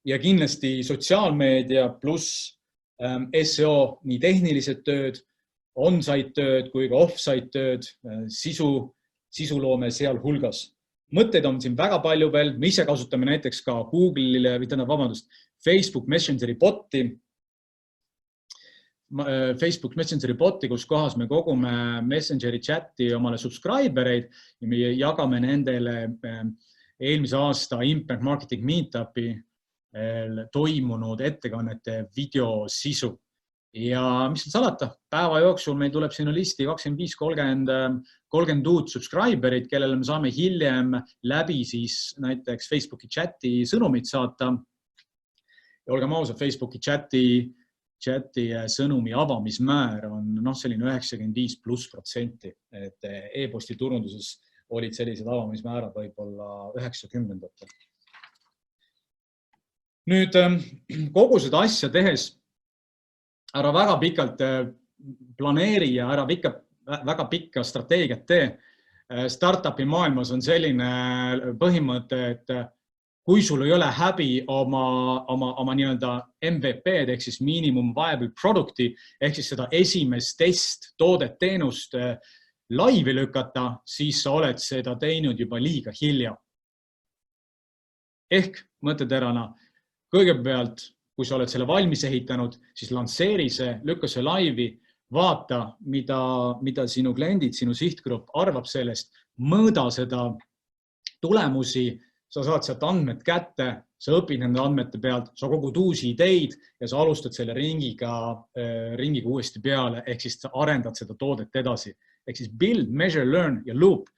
Ja kindlasti sotsiaalmeedia pluss SEO, nii tehnilised tööd, on-site tööd kui ka off-site tööd, sisuloome seal hulgas. Mõtteid on siin väga palju veel. Me ise kasutame näiteks ka Google'ile, Facebook Messengeri boti, kus kohas me kogume Messengeri chati omale subscribereid ja me jagame nendele eelmise aasta Impact Marketing Meetupi toimunud ettekannete videosisu. Ja mis on salata, päeva jooksul meil tuleb sinna listi 25-30 uut subscriberit, kellele me saame hiljem läbi siis näiteks Facebooki chati sõnumit saata. Ja olgem ausad, Facebooki chati sõnumi avamismäär on selline 95+%, et e-posti turunduses olid sellised avamismäärad võib-olla 90-ndatel. Nüüd kogu seda asja tehes ära väga pikalt planeeri ja ära väga pikka strateegiat tee. Startupi maailmas on selline põhimõte, et kui sul ei ole häbi oma nii-öelda MVP-d ehk siis minimum viable product'i ehk siis seda esimest test toodet teenust laivi lükata, siis sa oled seda teinud juba liiga hilja. Ehk mõtteterana, kõigepealt, kui sa oled selle valmis ehitanud, siis lansseeri see, lükka see laivi, vaata, mida sinu kliendid, sinu sihtgrupp arvab sellest, mõõda seda tulemusi, sa saad sealt andmed kätte, sa õpid nende andmete pealt, sa kogud uusi ideid ja sa alustad selle ringiga uuesti peale, ehk siis sa arendad seda toodet edasi. Ehk siis build, measure, learn ja loop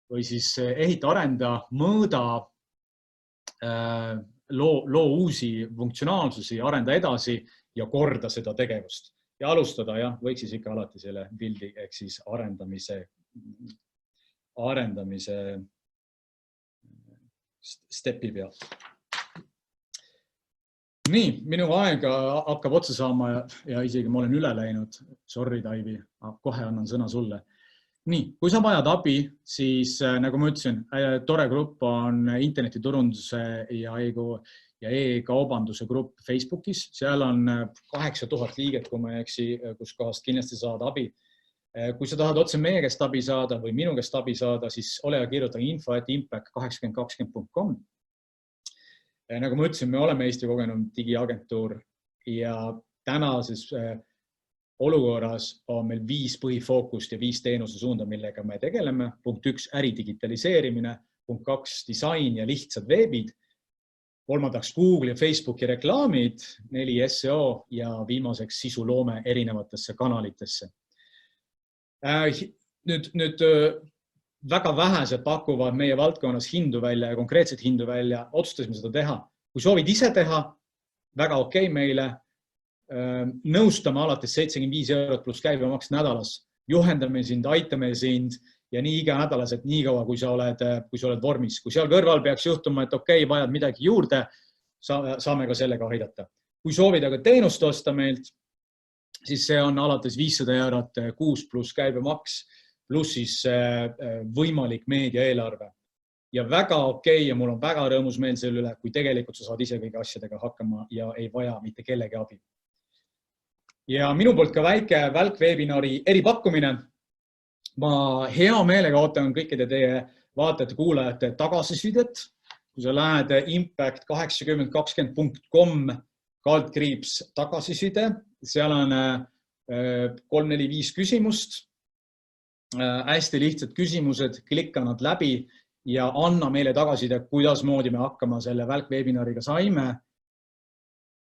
või siis ehita, arenda, mõõda, loo uusi funktsionaalsusi, arenda edasi ja korda seda tegevust. Ja alustada, võiks siis ikka alati selle buildi ehk siis arendamise stepi pealt. Nii, minu aeg hakkab otsa saama ja isegi ma olen üle läinud. Sorry, Taivi, kohe annan sõna sulle. Nii, kui sa vajad abi, siis nagu ma ütlesin, tore grupp on internetiturunduse ja e-kaubanduse grupp Facebookis. Seal on 8000 liiget, kui ma ei eksi, kus kohast kindlasti saad abi. Kui sa tahad otse meie käest abi saada või minu käest abi saada, siis ole ja kirjuta info@impact8020.com. Nagu ma ütlesin, me oleme Eesti kogenud digiagentuur ja tänases olukorras on meil 5 põhifookust ja 5 teenuse suunda, millega me tegeleme. Punkt 1, äri digitaliseerimine. Punkt 2, disain ja lihtsad veebid. 3, Google ja Facebooki reklaamid. 4, SEO ja viimaseks sisuloome erinevatesse kanalitesse. Nüüd väga vähesed pakuvad meie valdkonnas hindu välja ja konkreetset hindu välja. Otsustasime seda teha. Kui soovid ise teha, väga okei meile. Nõustame alates 75 € pluss käibemaks nädalas. Juhendame sind, aitame sind ja nii iga nädalaselt nii kaua, kui sa oled vormis. Kui seal kõrval peaks juhtuma, et okei, vajad midagi juurde, saame ka sellega aidata. Kui soovid aga teenust osta meilt, siis see on alates 500 € kuus pluss käibemaks, pluss siis võimalik meediaeelarve. Ja väga okei ja mul on väga rõõmus meel selle üle, kui tegelikult sa saad ise kõige asjadega hakkama ja ei vaja mitte kellegi abi. Ja minu poolt ka väike välkveebinari eripakkumine. Ma hea meelega ootan kõikide teie vaatajate, kuulajate tagasisidet kui sa lähed impact8020.com/ tagasiside, seal on 3-4-5 küsimust, hästi lihtsad küsimused, klikka nad läbi ja anna meile tagasiside, kuidas moodi me hakkama selle välkveebinariga saime.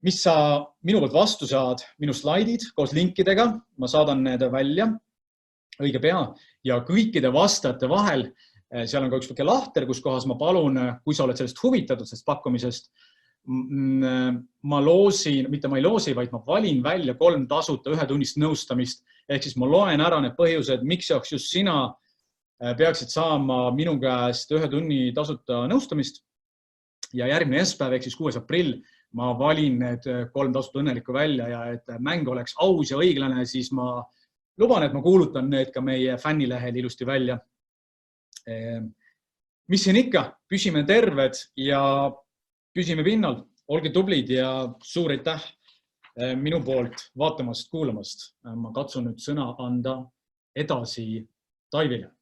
Mis sa minu poolt vastu saad, minu slaidid koos linkidega, ma saadan need välja õige pea ja kõikide vastajate vahel, seal on ka üks väike lahter, kus kohas ma palun, kui sa oled sellest huvitatud, sellest pakkumisest, ma loosin, mitte ma ei loosi, vaid ma valin välja 3 tasuta 1-tunnist nõustamist. Ehk siis ma loen ära need põhjused, miks jaoks just sina peaksid saama minu käest 1 tunni tasuta nõustamist. Ja järgmine esmaspäev, ehk siis 6. aprill, ma valin need 3 tasuta õnnelikku välja ja et mäng oleks aus ja õiglane, siis ma luban, et ma kuulutan need ka meie fännilehel ilusti välja. Mis siin ikka, püsime terved ja püsime pinnal, olge tublid ja suur aitäh minu poolt vaatamast, kuulamast. Ma katsun nüüd sõna anda edasi Taivile.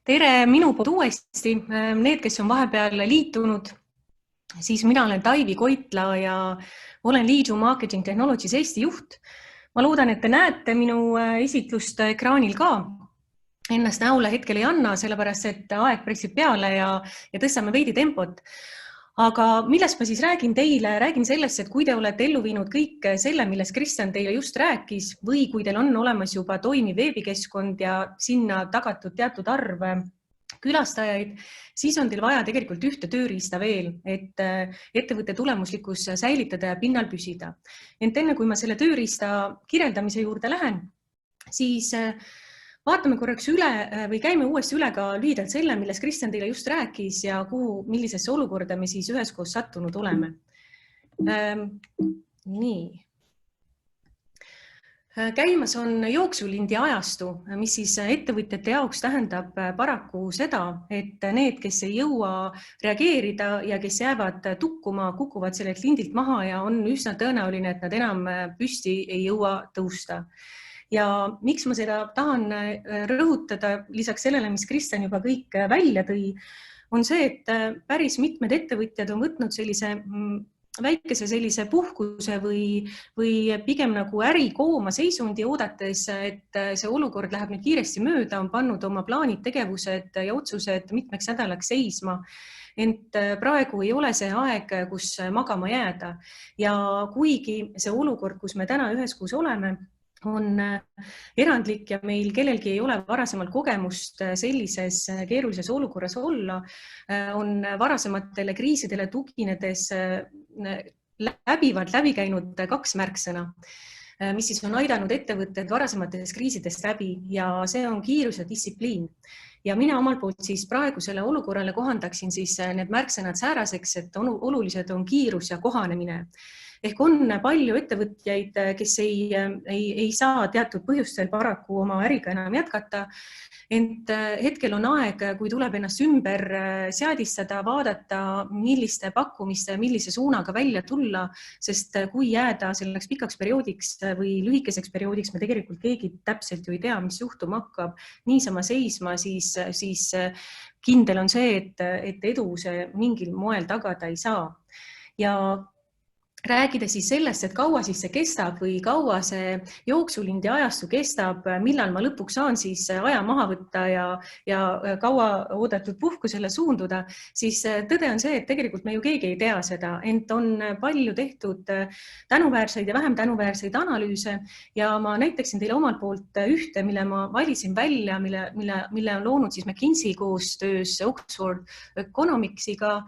Tere minu poolt uuesti. Need, kes on vahepeal liitunud, siis mina olen Taivi Koitla ja olen Legiu Marketing Technologies Eesti juht. Ma loodan, et te näete minu esitlust ekraanil ka. Ennast näole hetkel ei anna, sellepärast et aeg pressib peale ja tõstame veidi tempot. Aga millest ma siis räägin teile? Räägin sellest, et kui te olete ellu viinud kõik selle, millest Kristjan teile just rääkis või kui teil on olemas juba toimiv veebikeskkond ja sinna tagatud teatud arv külastajaid, siis on teil vaja tegelikult ühte tööriista veel, et ettevõtte tulemuslikkus säilitada ja pinnal püsida. Ent enne kui ma selle tööriista kirjeldamise juurde lähen, siis vaatame korraks üle või käime uuesti üle ka lühidalt selle, millest Kristjan teile just rääkis ja millisesse olukorda me siis üheskoos sattunud oleme. Nii. Käimas on jooksulindi ajastu, mis siis ettevõtjate jaoks tähendab paraku seda, et need, kes ei jõua reageerida ja kes jäävad tukkuma, kukuvad sellelt lindilt maha ja on üsna tõenäoline, et nad enam püsti ei jõua tõusta. Ja miks ma seda tahan rõhutada lisaks sellele, mis Kristjan juba kõik välja tõi, on see, et päris mitmed ettevõtjad on võtnud sellise väikese sellise puhkuse või pigem nagu ärikooma seisundi oodates, et see olukord läheb nüüd kiiresti mööda, on pannud oma plaanid, tegevused ja otsused mitmeks nädalaks seisma. Ent praegu ei ole see aeg, kus magama jääda. Ja kuigi see olukord, kus me täna üheskoos oleme, on erandlik ja meil kellelgi ei ole varasemalt kogemust sellises keerulises olukorras olla, on varasematele kriisidele tuginedes läbivalt läbi käinud 2 märksõna, mis siis on aidanud ettevõtted varasematest kriisidest läbi ja see on kiirus ja distsipliin. Ja mina omalt poolt siis praegu selle olukorrale kohandaksin siis need märksõnad sääraseks, et olulised on kiirus ja kohanemine. Ehk on palju ettevõtjaid, kes ei saa teatud põhjustel paraku oma äriga enam jätkata. Ent hetkel on aeg, kui tuleb ennast ümber seadistada, vaadata, milliste pakkumiste, millise suunaga välja tulla, sest kui jääda selleks pikaks perioodiks või lühikeseks perioodiks, me tegelikult keegi täpselt ju ei tea, mis juhtuma hakkab, niisama seisma, siis kindel on see, et edu see mingil moel tagada ei saa. Ja rääkida siis sellest, et kaua siis see kestab või kaua see jooksulindi ajastu kestab, millal ma lõpuks saan siis aja maha võtta ja kaua oodatud puhkusele suunduda, siis tõde on see, et tegelikult me ju keegi ei tea seda, ent on palju tehtud tänuväärseid ja vähem tänuväärseid analüüse ja ma näitaksin teile omalt poolt ühte, mille ma valisin välja, mille on loonud siis McKinsey koostöös Oxford Economicsiga.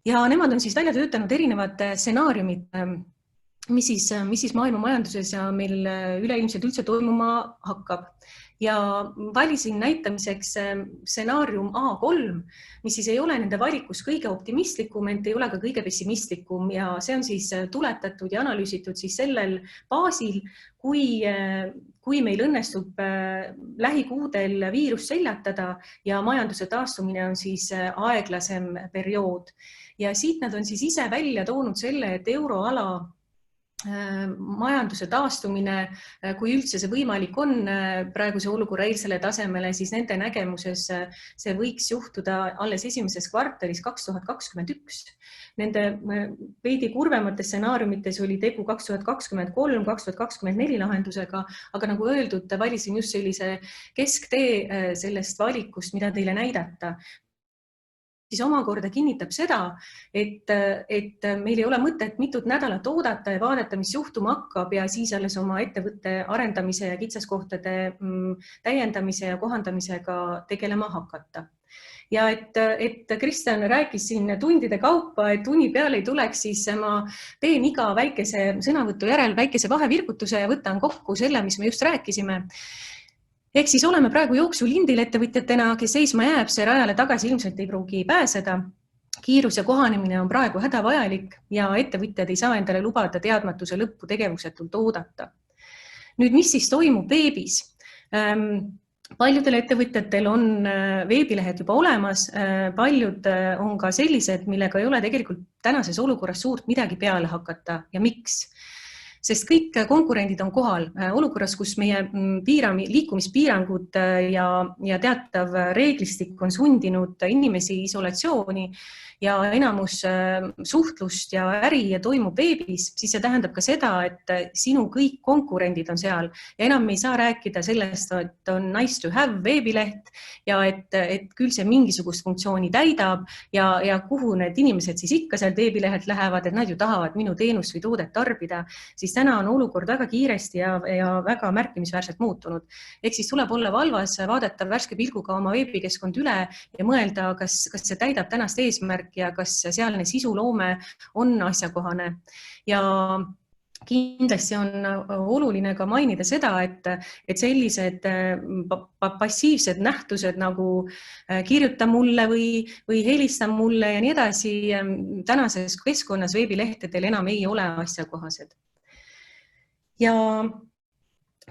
Ja nemad on siis välja töötanud erinevad stsenaariumid, mis siis maailma majanduses ja meil üleilmselt üldse toimuma hakkab. Ja valisin näitamiseks stsenaarium A3, mis siis ei ole nende valikus kõige optimistlikum, ent ei ole ka kõige pessimistlikum ja see on siis tuletatud ja analüüsitud siis sellel baasil, kui kui meil õnnestub lähikuudel viirus seljatada ja majanduse taastumine on siis aeglasem periood. Ja siit nad on siis ise välja toonud selle, et euroala majanduse taastumine, kui üldse see võimalik on praeguse olukorra eilsele tasemele, siis nende nägemuses see võiks juhtuda alles esimeses kvartalis 2021. Nende veidi kurvemates stsenaariumites oli tegu 2023-2024 lahendusega, aga nagu öeldud, valisin just sellise kesktee sellest valikust, mida teile näidata. Siis omakorda kinnitab seda, et meil ei ole mõtet mitut nädalat oodata ja vaadata, mis juhtuma hakkab ja siis alles oma ettevõtte arendamise ja kitsaskohtade täiendamise ja kohandamisega tegelema hakata. Ja et Kristjan rääkis siin tundide kaupa, et uni peale ei tuleks, siis ma teen iga väikese sõnavõtu järel väikese vahevirgutuse ja võtan kokku selle, mis me just rääkisime. Ehk siis oleme praegu jooksulindil ettevõtjatena, kes seisma jääb, see rajale tagasi ilmselt ei pruugi pääseda. Kiirus ja kohanemine on praegu hädavajalik ja ettevõtjad ei saa endale lubada teadmatuse lõppu tegevusetult oodata. Nüüd, mis siis toimub veebis? Paljudel ettevõtjatel on veebilehed juba olemas, paljud on ka sellised, millega ei ole tegelikult tänases olukorras suurt midagi peale hakata ja miks? Sest kõik konkurendid on kohal olukorras, kus meie liikumispiirangud ja teatav reeglistik on sundinud inimesi isolatsiooni ja enamus suhtlust ja äri toimub veebis, siis see tähendab ka seda, et sinu kõik konkurendid on seal ja enam ei saa rääkida sellest, et on nice to have veebileht ja et küll see mingisugust funktsiooni täidab ja kuhu need inimesed siis ikka sealt veebilehelt lähevad, et nad ju tahavad minu teenust või toodet tarbida, siis täna on olukord väga kiiresti ja väga märkimisväärselt muutunud. Ehk siis tuleb olla valvas, vaadata värske pilguga oma veebikeskkond üle ja mõelda, kas see täidab tänast eesmärki ja kas sealne sisuloome on asjakohane. Ja kindlasti on oluline ka mainida seda, et sellised passiivsed nähtused nagu kirjuta mulle või helista mulle ja nii edasi tänases keskkonnas veebilehtedel enam ei ole asjakohased. Ja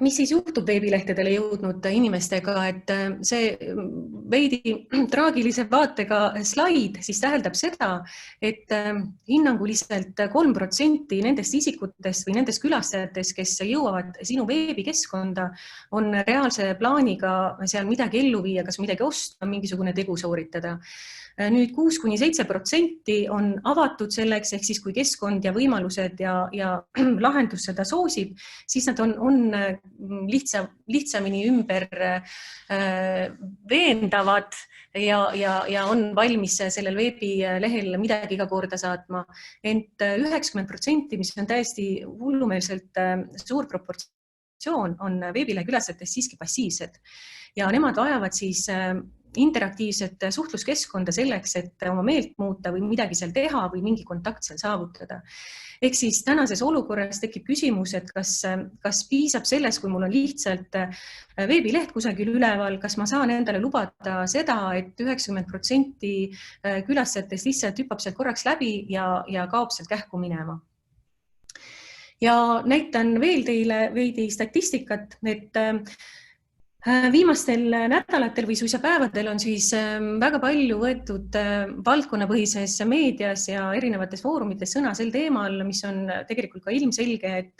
mis siis juhtub veebilehtedele jõudnud inimestega, et see veidi traagilise vaatega slaid siis täheldab seda, et hinnanguliselt 3% nendest isikutest või nendest külastajatest, kes jõuavad sinu veebikeskkonda, on reaalse plaaniga seal midagi ellu viia, kas midagi osta, mingisugune tegu sooritada. Nüüd 6–7% on avatud selleks, ehk siis kui keskkond ja võimalused ja lahendus seda soosib, siis nad on lihtsamini ümber veendavad ja on valmis sellel veebilehel midagi iga korda saatma. Ent 90%, mis on täiesti hullumeelselt suur proportsioon, on veebilehe külastajatest siiski passiivsed ja nemad vajavad siis interaktiivset suhtluskeskkonda selleks, et oma meelt muuta või midagi seal teha või mingi kontakt seal saavutada. Ehk siis tänases olukorras tekib küsimus, et kas piisab sellest, kui mul on lihtsalt veebileht kusagil üleval, kas ma saan endale lubada seda, et 90% külastajatest lihtsalt hüppab sealt korraks läbi ja kaob sealt kähku minema. Ja näitan veel teile veidi statistikat, et viimastel nädalatel või suisa päevadel on siis väga palju võetud valdkonnapõhises meedias ja erinevates foorumites sõna sel teemal, mis on tegelikult ka ilmselge,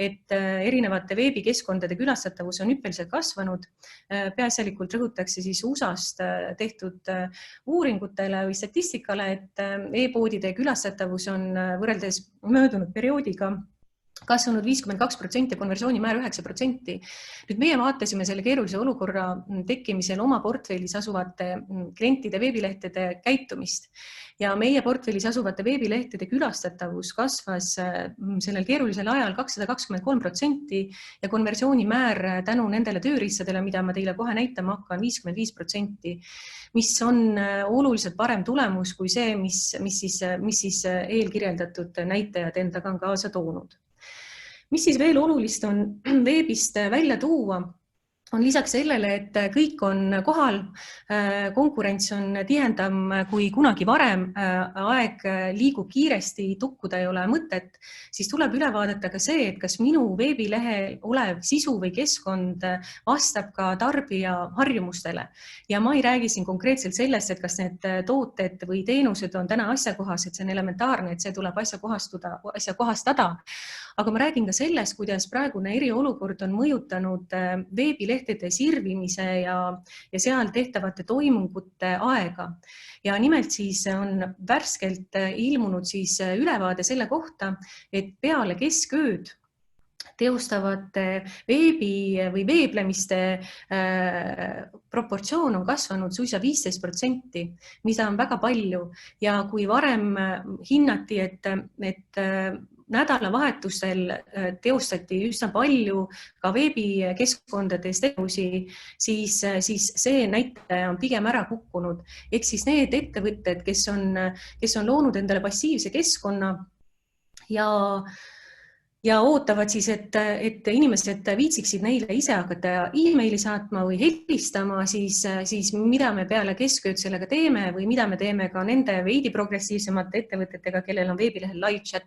et erinevate veebikeskkondade külastatavus on hüppeliselt kasvanud. Peaasjalikult rõhutakse siis USA-st tehtud uuringutele või statistikale, et e-poodide külastatavus on võrreldes möödunud perioodiga kasvanud 52% ja konversioonimäär 9%. Nüüd meie vaatasime selle keerulise olukorra tekkimisel oma portfellis asuvate klientide veebilehtede käitumist ja meie portfellis asuvate veebilehtede külastatavus kasvas sellel keerulisel ajal 223% ja konversioonimäär tänu nendele tööriistadele, mida ma teile kohe näitama hakkan, 55%, mis on oluliselt parem tulemus kui see, mis siis eelkirjeldatud näitajad endaga on kaasa toonud. Mis siis veel olulist on veebist välja tuua, on lisaks sellele, et kõik on kohal, konkurents on tihendam kui kunagi varem, aeg liigub kiiresti, tukkuda ei ole mõtet, siis tuleb üle vaadata ka see, et kas minu veebilehel olev sisu või keskkond vastab ka tarbija harjumustele. Ja ma ei räägi siin konkreetselt sellest, et kas need tooted või teenused on täna asjakohased, see on elementaarne, et see tuleb asjakohastada. Aga ma räägin ka sellest, kuidas praegune eriolukord on mõjutanud veebilehtede sirvimise ja seal tehtavate toimungute aega. Ja nimelt siis on värskelt ilmunud siis ülevaade selle kohta, et peale keskööd teostavate veebi või veeblemiste proportsioon on kasvanud suisa 15%, mida on väga palju. Ja kui varem hinnati, et nädalavahetusel teostati üsna palju ka veebikeskkondades tegevusi, siis see näitaja on pigem ära kukkunud. Ehk siis need ettevõtted, kes on loonud endale passiivse keskkonna ja ootavad siis, et inimesed viitsiksid neile ise hakata e-maili saatma või helistama, siis mida me peale keskööd sellega teeme või mida me teeme ka nende veidi progressiivsemate ettevõtetega, kellel on veebilehel live chat.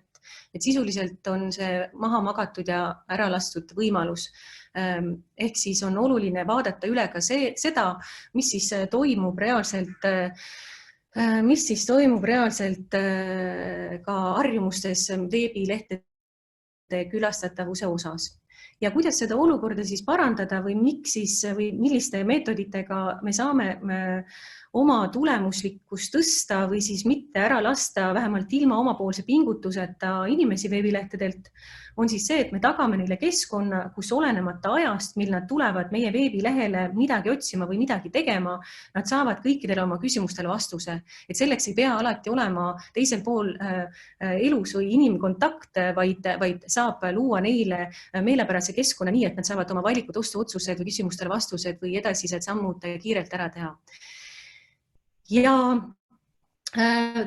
Et sisuliselt on see maha magatud ja ära lastud võimalus. Ehk siis on oluline vaadata üle ka seda, mis siis toimub reaalselt ka harjumustes veebilehtede külastatavuse osas. Ja kuidas seda olukorda siis parandada või milliste meetoditega me saame oma tulemuslikkust tõsta või siis mitte ära lasta vähemalt ilma omapoolse pingutuseta inimesi veebilehtedelt, on siis see, et me tagame neile keskkonna, kus olenemata ajast, mil nad tulevad meie veebilehele midagi otsima või midagi tegema, nad saavad kõikidele oma küsimustele vastuse. Et selleks ei pea alati olema teisel pool elus või inimkontakt, vaid saab luua neile meelepärase keskkonna nii, et nad saavad oma valikud, ostuotsused või küsimustele vastused või edasised sammud kiirelt ära teha. Ja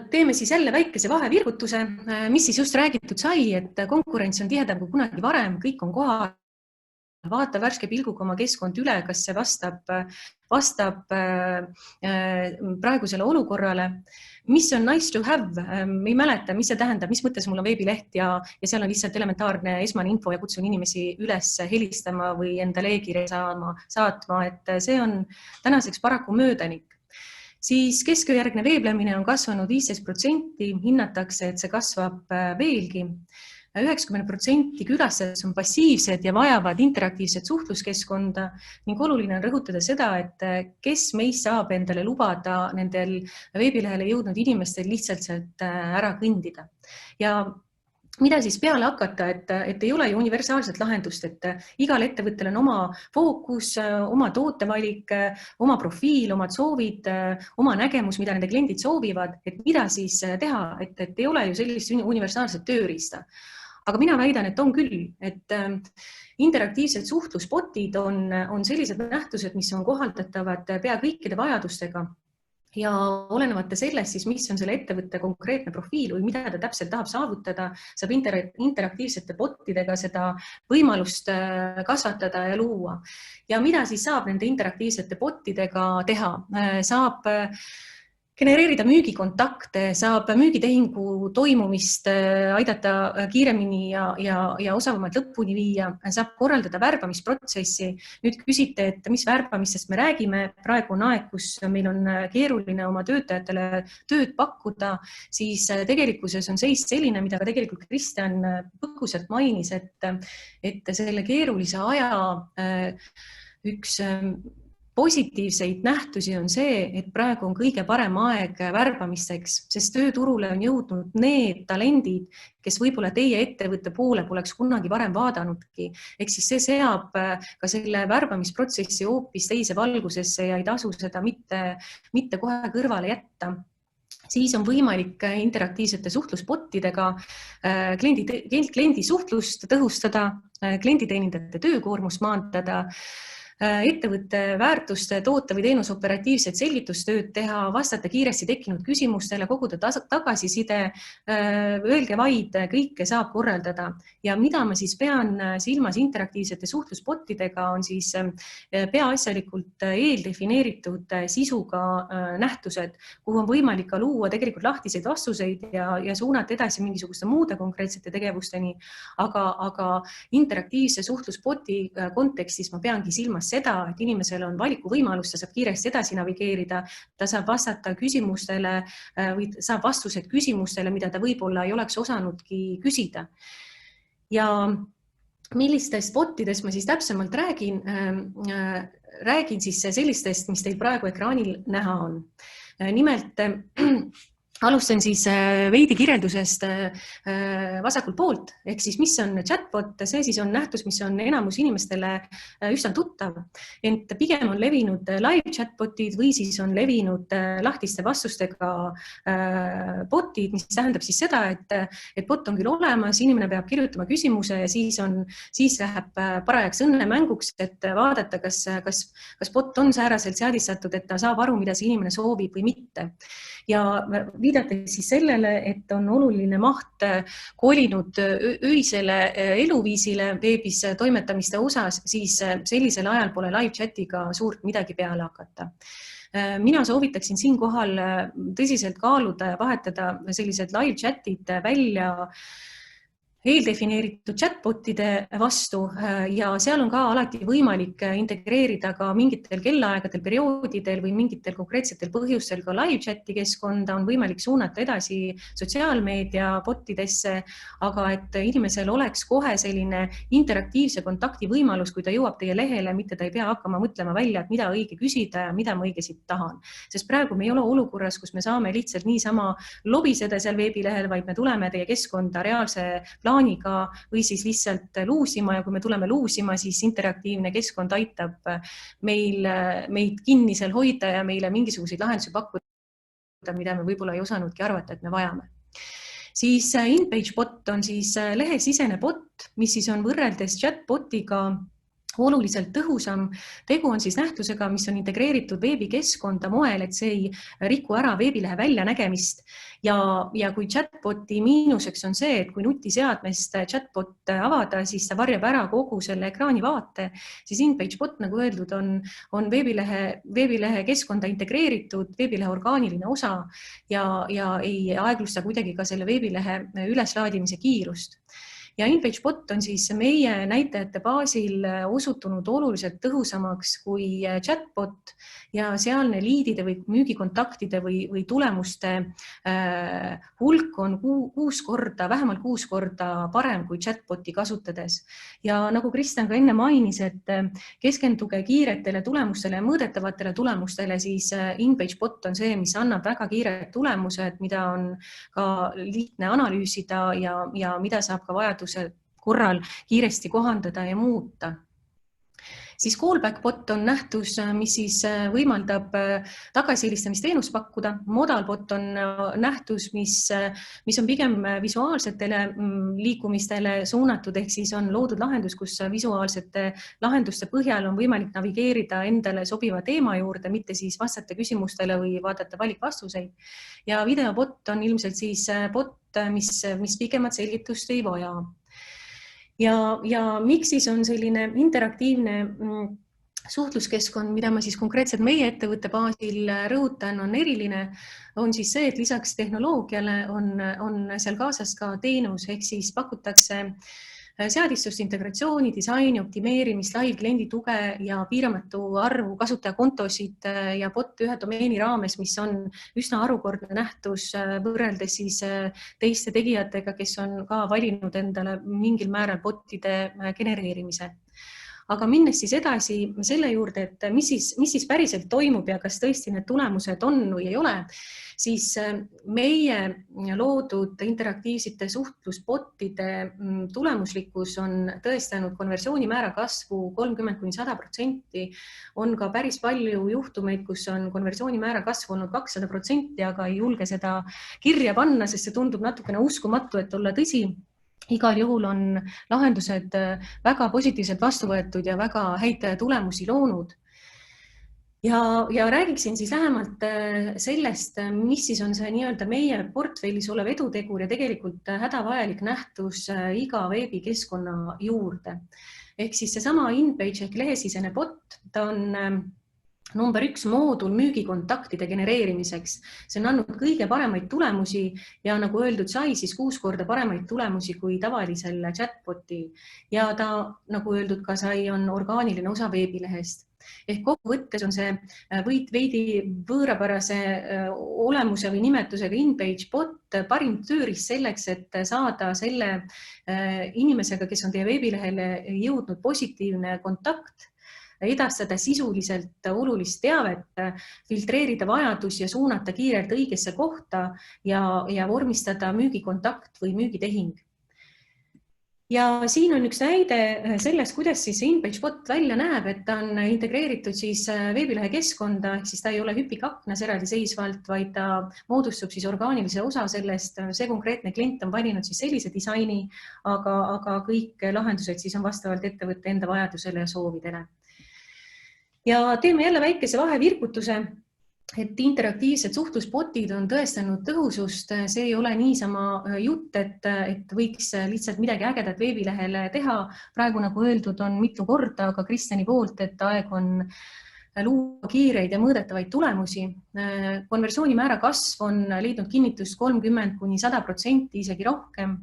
teeme siis jälle väikese vahevirgutuse, mis siis just räägitud sai, et konkurents on tihedam kui kunagi varem, kõik on kohal. Vaata värske pilguga oma keskkond üle, kas see vastab praegusele olukorrale. Mis on nice to have? Ei mäleta, mis see tähendab, mis mõttes mul on veebileht ja seal on lihtsalt elementaarne esmane info ja kutsun inimesi üles helistama või enda e-kirja saatma, et see on tänaseks paraku möödanik. Siis keskööjärgne veeblemine on kasvanud 15%, hinnatakse, et see kasvab veelgi. 90% külastajad on passiivsed ja vajavad interaktiivset suhtluskeskkonda ning oluline on rõhutada seda, et kes meist saab endale lubada nendel veebilehele jõudnud inimestel lihtsalt sealt ära kõndida. Ja mida siis peale hakata, et ei ole ju universaalset lahendust, et igal ettevõttel on oma fookus, oma tootevalik, oma profiil, omad soovid, oma nägemus, mida nende kliendid soovivad, et mida siis teha, et ei ole ju sellist universaalset tööriista. Aga mina väidan, et on küll, et interaktiivsed suhtluspotid on sellised nähtused, mis on kohaldatavad pea kõikide vajadustega. Ja olenemata sellest, siis mis on selle ettevõtte konkreetne profiil või mida ta täpselt tahab saavutada, saab interaktiivsete botidega seda võimalust kasvatada ja luua. Ja mida siis saab nende interaktiivsete botidega teha? Saab genereerida müügikontakte, saab müügitehingu toimumist aidata kiiremini ja osavamalt lõpuni viia, saab korraldada värbamisprotsessi. Nüüd küsite, et mis värbamistest me räägime, praegu on aeg, kus meil on keeruline oma töötajatele tööd pakkuda, siis tegelikkuses on seis selline, mida ka tegelikult Kristjan põgusalt mainis, et selle keerulise aja üks positiivseid nähtusi on see, et praegu on kõige parem aeg värbamisteks, sest tööturule on jõudnud need talendid, kes võib-olla teie ettevõtte poole poleks kunagi varem vaadanudki. Ehk siis see seab ka selle värbamisprotsessi hoopis teise valgusesse ja ei tasu seda mitte kohe kõrvale jätta. Siis on võimalik interaktiivsete suhtlusbottidega kliendi suhtlust tõhustada, klienditeenindajate töökoormust maandada, ettevõtte väärtuste, toote või teenuse operatiivset selgitustööd teha, vastata kiiresti tekkinud küsimustele, koguda tagasiside, öelge vaid, kõike saab korraldada. Ja mida ma siis pean silmas interaktiivsete suhtlusbottidega on siis peaasjalikult eeldefineeritud sisuga nähtused, kuhu on võimalik ka luua tegelikult lahtiseid vastuseid ja suunata edasi mingisuguste muude konkreetsete tegevusteni. Aga interaktiivse suhtlusboti kontekstis ma peangi silmas seda, et inimesel on valikuvõimalus, ta saab kiiresti edasi navigeerida, ta saab vastata küsimustele või saab vastused küsimustele, mida ta võib-olla ei oleks osanudki küsida. Ja millistest botidest ma siis täpsemalt räägin? Räägin siis sellistest, mis teil praegu ekraanil näha on. Nimelt alustan siis veidi kirjeldusest vasakult poolt, ehk siis mis on chatbot, see siis on nähtus, mis on enamus inimestele üsna tuttav, ent pigem on levinud live chatbotid või siis on levinud lahtiste vastustega botid, mis tähendab siis seda, et bot on küll olemas, inimene peab kirjutama küsimuse ja siis läheb parajaks õnnemänguks, et vaadata, kas bot on sääraselt seadistatud, et ta saab aru, mida see inimene soovib või mitte. Ja viidates siis sellele, et on oluline maht kolinud öisele eluviisile veebis toimetamiste osas, siis sellisel ajal pole live chatiga suurt midagi peale hakata. Mina soovitaksin siinkohal tõsiselt kaaluda ja vahetada sellised live chatid välja eeldefineeritud chatbotide vastu ja seal on ka alati võimalik integreerida ka mingitel kellaaegadel, perioodidel või mingitel konkreetsetel põhjustel ka live chati keskkonda, on võimalik suunata edasi sotsiaalmeedia botidesse, aga et inimesel oleks kohe selline interaktiivse kontakti võimalus, kui ta jõuab teie lehele, mitte ta ei pea hakkama mõtlema välja, et mida õige küsida ja mida ma õigesti tahan. Sest praegu me ei ole olukorras, kus me saame lihtsalt niisama lobiseda seal veebilehel, vaid me tuleme teie keskkonda reaalse plaaniga või siis lihtsalt luusima ja kui me tuleme luusima, siis interaktiivne keskkond aitab meid kinni seal hoida ja meile mingisuguseid lahendusi pakkuda, mida me võib-olla ei osanudki arvata, et me vajame. Siis InPage bot on siis lehesisene bot, mis siis on võrreldes chatbotiga oluliselt tõhusam. Tegu on siis nähtusega, mis on integreeritud veebikeskkonda moel, et see ei riku ära veebilehe väljanägemist. Ja kui chatboti miinuseks on see, et kui nutiseadmest chatbot avada, siis ta varjab ära kogu selle ekraani vaate, siis InPage bot, nagu öeldud, on veebilehe keskkonda integreeritud, veebilehe orgaaniline osa ja ei aeglusta kuidagi ka selle veebilehe üleslaadimise kiirust. Ja InPage bot on siis meie näitajate baasil osutunud oluliselt tõhusamaks kui chatbot ja sealne liidide või müügikontaktide või tulemuste hulk on vähemalt 6 korda parem kui chatboti kasutades. Ja nagu Kristjan ka enne mainis, et keskenduge kiiretele tulemustele ja mõõdetavatele tulemustele, siis InPage bot on see, mis annab väga kiired tulemused, mida on ka lihtne analüüsida ja mida saab ka vajaduse korral kiiresti kohandada ja muuta. Siis callback bot on nähtus, mis siis võimaldab tagasihelistamisteenust pakkuda. Modal bot on nähtus, mis on pigem visuaalsetele liikumistele suunatud, ehk siis on loodud lahendus, kus visuaalsete lahenduste põhjal on võimalik navigeerida endale sobiva teema juurde, mitte siis vastata küsimustele või vaadata valikvastuseid. Ja videobot on ilmselt siis bot, mis pikemat selgitust ei vaja. Ja miks siis on selline interaktiivne suhtluskeskkond, mida ma siis konkreetselt meie ettevõtte baasil rõhutan, on eriline, on siis see, et lisaks tehnoloogiale on seal kaasas ka teenus, ehk siis pakutakse seadistust, integratsiooni, disaini, optimeerimist, live kliendi tuge ja piiramatu arvu kasutajakontosid ja bot ühe domeeni raames, mis on üsna harukordne nähtus võrreldes siis teiste tegijatega, kes on ka valinud endale mingil määral botide genereerimise. Aga minnes siis edasi selle juurde, et mis siis päriselt toimub ja kas tõesti need tulemused on või ei ole, siis meie loodud interaktiivsete suhtlusbotide tulemuslikkus on tõestanud konversioonimäära kasvu 30–100%. On ka päris palju juhtumeid, kus on konversioonimäära kasvu olnud 200%, aga ei julge seda kirja panna, sest see tundub natukene uskumatu, et olla tõsi. igal juhul on lahendused väga positiivselt vastu võetud ja väga häid tulemusi loonud. Ja räägiksin siis lähemalt sellest, mis siis on see nii-öelda meie portfellis olev edutegur ja tegelikult hädavajalik nähtus iga veebikeskkonna juurde. Ehk siis seesama InPage ehk lehesisene bot, ta on number 1 moodul müügikontaktide genereerimiseks. See on andnud kõige paremaid tulemusi ja nagu öeldud sai, siis 6 korda paremaid tulemusi kui tavalisel chatbotil. Ja ta, nagu öeldud ka sai, on orgaaniline osa veebilehest. Ehk kokkuvõttes on see veidi võõrapärase olemuse või nimetusega InPage bot parim tööriist selleks, et saada selle inimesega, kes on teie veebilehele jõudnud positiivne kontakt, edastada sisuliselt olulist teavet, filtreerida vajadus ja suunata kiirelt õigesse kohta ja vormistada müügikontakt või müügitehing. Ja siin on üks näide sellest, kuidas siis InPage bot välja näeb, et ta on integreeritud siis veebilehe keskkonda, ehk siis ta ei ole hüpikaknas eraldiseisvalt, vaid ta moodustub siis orgaanilise osa sellest. See konkreetne klient on valinud siis sellise disaini, aga kõik lahendused siis on vastavalt ettevõtte enda vajadusele ja soovidele. Ja teeme jälle väikese vahevirkutuse, et interaktiivsed suhtlusbotid on tõestanud tõhusust. See ei ole niisama jutt, et võiks lihtsalt midagi ägedat veebilehele teha. Praegu, nagu öeldud, on mitu korda, aga Kristjani poolt, et aeg on luua kiireid ja mõõdetavaid tulemusi. Konversioonimäära kasv on leidnud kinnitust 30–100%, isegi rohkem.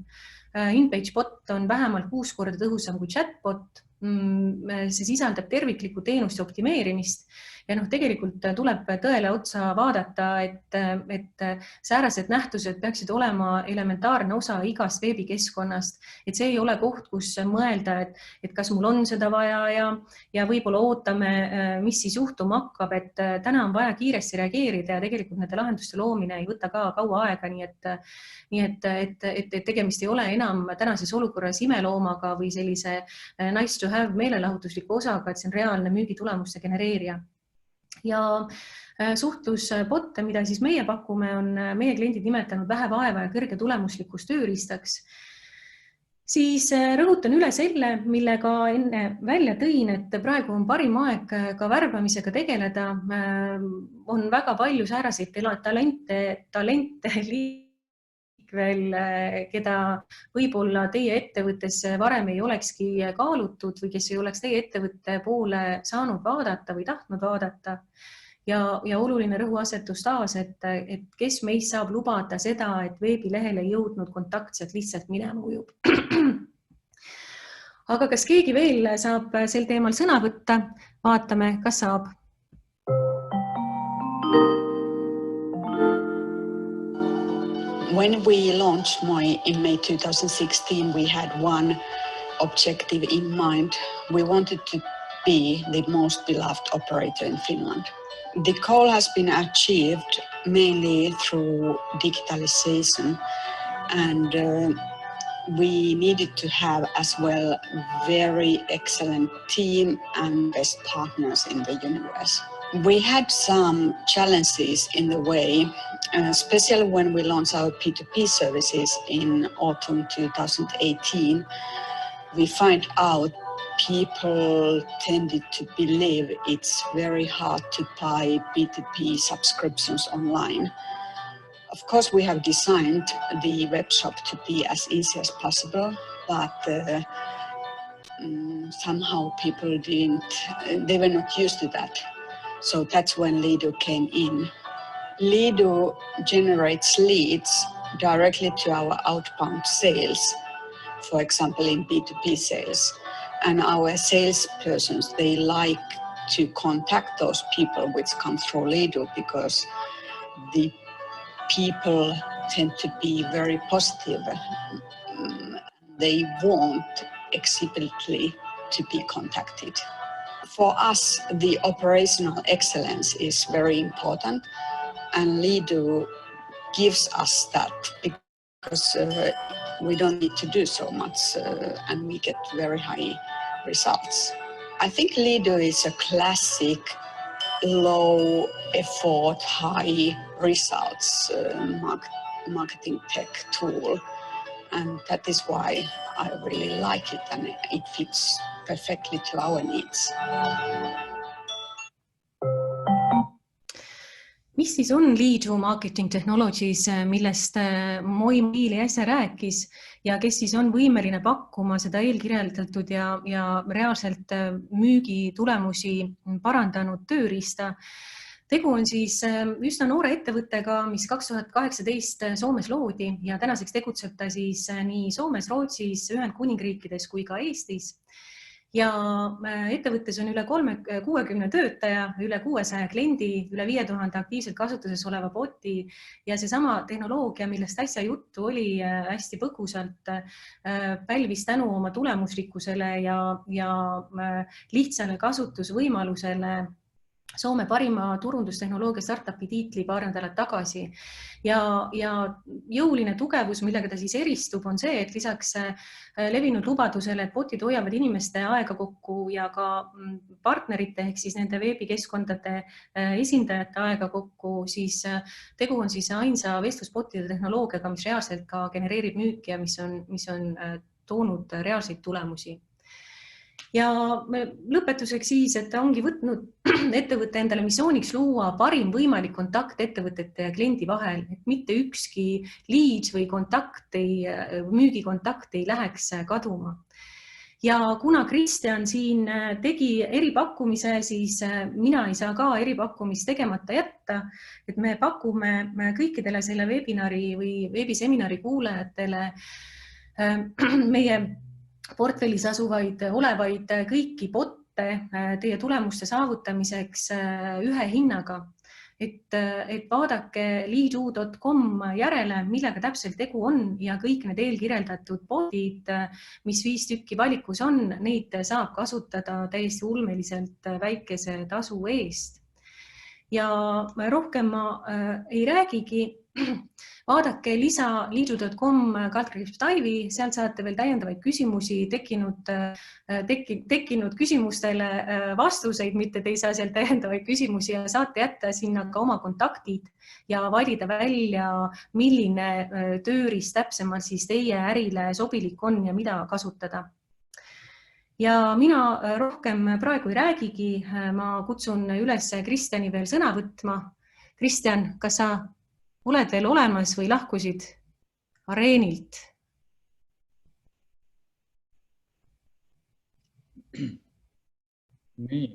InPage bot on vähemalt 6 korda tõhusam kui chatbot. See sisaldab terviklikku teenuste optimeerimist ja tegelikult tuleb tõele otsa vaadata, et säärased nähtused peaksid olema elementaarne osa igast veebikeskkonnast, et see ei ole koht, kus mõelda, et kas mul on seda vaja ja võib-olla ootame, mis siis juhtuma hakkab, et täna on vaja kiiresti reageerida ja tegelikult nende lahenduste loomine ei võta ka kaua aega, nii et tegemist ei ole enam tänases olukorras imeloomaga või sellise nice to have meelelahutusliku osaga, et see on reaalne müügitulemuste genereerija. Ja suhtlusbotte, mida siis meie pakume, on meie kliendid nimetanud vähe vaeva ja kõrge tulemuslikkus tööriistaks. Siis rõhutan üle selle, millega enne välja tõin, et praegu on parim aeg ka värbamisega tegeleda. On väga palju sääraseid talente veel, keda võib-olla teie ettevõttes varem ei olekski kaalutud või kes ei oleks teie ettevõtte poole saanud vaadata või tahtnud vaadata. Ja oluline rõhuasetus taas, et kes meist saab lubada seda, et veebilehele jõudnud kontaktselt lihtsalt minema ujub. Aga kas keegi veel saab sel teemal sõna võtta? Vaatame, kas saab. When we launched Moi in May 2016, we had one objective in mind. We wanted to be the most beloved operator in Finland. The goal has been achieved mainly through digitalization, and we needed to have as well very excellent team and best partners in the universe. We had some challenges in the way, especially when we launched our P2P services in autumn 2018. We find out people tended to believe it's very hard to buy P2P subscriptions online. Of course, we have designed the web shop to be as easy as possible, but somehow people they were not used to that. So that's when Lido came in. Lido generates leads directly to our outbound sales, for example, in B2B sales. And our salespersons, they like to contact those people which come through Lido because the people tend to be very positive. They want explicitly to be contacted. For us, the operational excellence is very important, and Lido gives us that because we don't need to do so much and we get very high results. I think Lido is a classic low effort, high results marketing tech tool. And that is why I really like it, and it fits perfectly to our needs. Mis siis on Leadu Marketing Technologies, millest Moi Miili äsja rääkis ja kes siis on võimeline pakkuma seda eelkirjeldatud ja reaalselt müügitulemusi parandanud tööriista? Tegu on siis üsna noore ettevõttega, mis 2018 Soomes loodi ja tänaseks tegutseb ta siis nii Soomes, Rootsis, Ühendkuningriikides kui ka Eestis. Ja ettevõttes on üle 60 töötaja, üle 600 kliendi, üle 5000 aktiivselt kasutuses oleva boti ja seesama tehnoloogia, millest äsja juttu oli hästi põgusalt, pälvis tänu oma tulemuslikkusele ja lihtsale kasutusvõimalusele Soome parima turundustehnoloogia startupi tiitli paar nädalat tagasi. Ja jõuline tugevus, millega ta siis eristub, on see, et lisaks levinud lubadusele, et botid hoiavad inimeste aega kokku ja ka partnerite ehk siis nende veebikeskkondade esindajate aega kokku, siis tegu on siis ainsa vestlusbotide tehnoloogiaga, mis reaalselt ka genereerib müüki ja mis on toonud reaalseid tulemusi. Ja lõpetuseks siis, et ta ongi võtnud ettevõtte endale missiooniks luua parim võimalik kontakt ettevõtete ja kliendi vahel, et mitte ükski lead või müügikontakt ei läheks kaduma. Ja kuna Kristjan siin tegi eripakkumise, siis mina ei saa ka eripakkumist tegemata jätta, et me pakume kõikidele selle webinari või veebiseminari kuulajatele meie portfellis olevaid kõiki botte teie tulemuste saavutamiseks ühe hinnaga. Et vaadake leadu.com järele, millega täpselt tegu on ja kõik need eelkirjeldatud botid, mis 5 tükki valikus on, neid saab kasutada täiesti ulmeliselt väikese tasu eest. Ja rohkem ma ei räägigi. Vaadake lisa leadu.com/Dive'i, sealt saate veel täiendavaid küsimusi, tekkinud küsimustele vastuseid, mitte te ei saa sealt täiendavaid küsimusi ja saate jätta sinna ka oma kontaktid ja valida välja, milline tööriist täpsemalt siis teie ärile sobilik on ja mida kasutada. Ja mina rohkem praegu ei räägigi, ma kutsun üles Kristjani veel sõna võtma. Kristjan, kas sa oled veel olemas või lahkusid areenilt? Nii.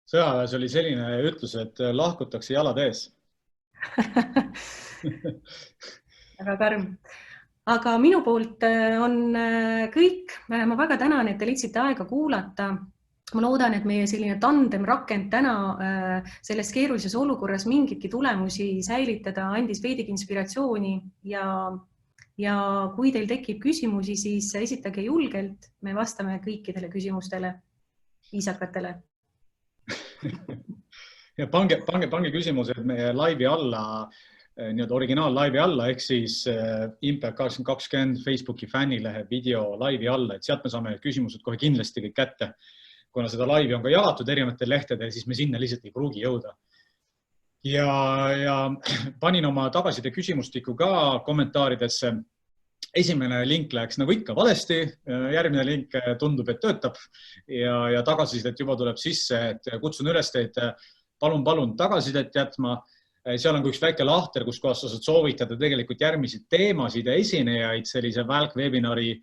Sõjaväes oli selline ütlus, et lahkutakse jalad ees. Väga karm. Aga minu poolt on kõik. Ma väga tänan, et te leidsite aega kuulata. Ma loodan, et meie selline tandem rakend täna selles keerulises olukorras mingitki tulemusi säilitada, andis veidigi inspiratsiooni ja kui teil tekib küsimusi, siis esitage julgelt. Me vastame kõikidele küsimustele, viisakatele. Ja pange küsimused meie laivi alla, originaal laivi alla, ehk siis Impact 2020 Facebooki fännilehe video laivi alla, et sealt me saame küsimused kohe kindlasti kõik kätte. Kuna seda laivi on ka jagatud erinevatel lehtedel, siis me sinna lihtsalt ei pruugi jõuda. Ja panin oma tagasiside küsimustiku ka kommentaaridesse. Esimene link läheks nagu ikka valesti, järgmine link tundub, et töötab ja tagasisidet juba tuleb sisse, et kutsun üles teid palun tagasisidet jätma. Seal on üks väike lahter, kus kohas sa saad soovitada tegelikult järgmisi teemasid ja esinejaid sellise välk-webinari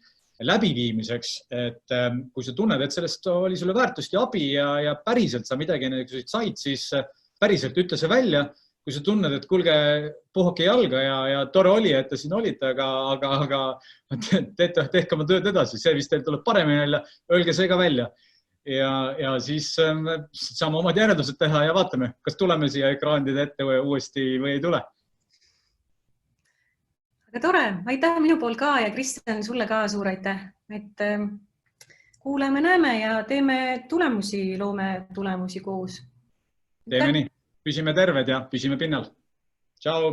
läbiviimiseks, et kui sa tunned, et sellest oli sulle väärtust ja abi ja päriselt sa midagi said, siis päriselt ütle see välja. Kui sa tunned, et kulge puhake jalga ja tore oli, et te siin olite, aga tehke oma tööd edasi, see vist teil tuleb paremini välja, öelge see ka välja. Ja siis saame omad järeldused teha ja vaatame, kas tuleme siia ekraanide ette uuesti või ei tule. Aga tore, aitäh minu pool ka ja Kristjan, sulle ka suur aitäh, et kuuleme, näeme ja teeme tulemusi, loome tulemusi koos. Teeme nii, püsime terved ja püsime pinnal. Tšau!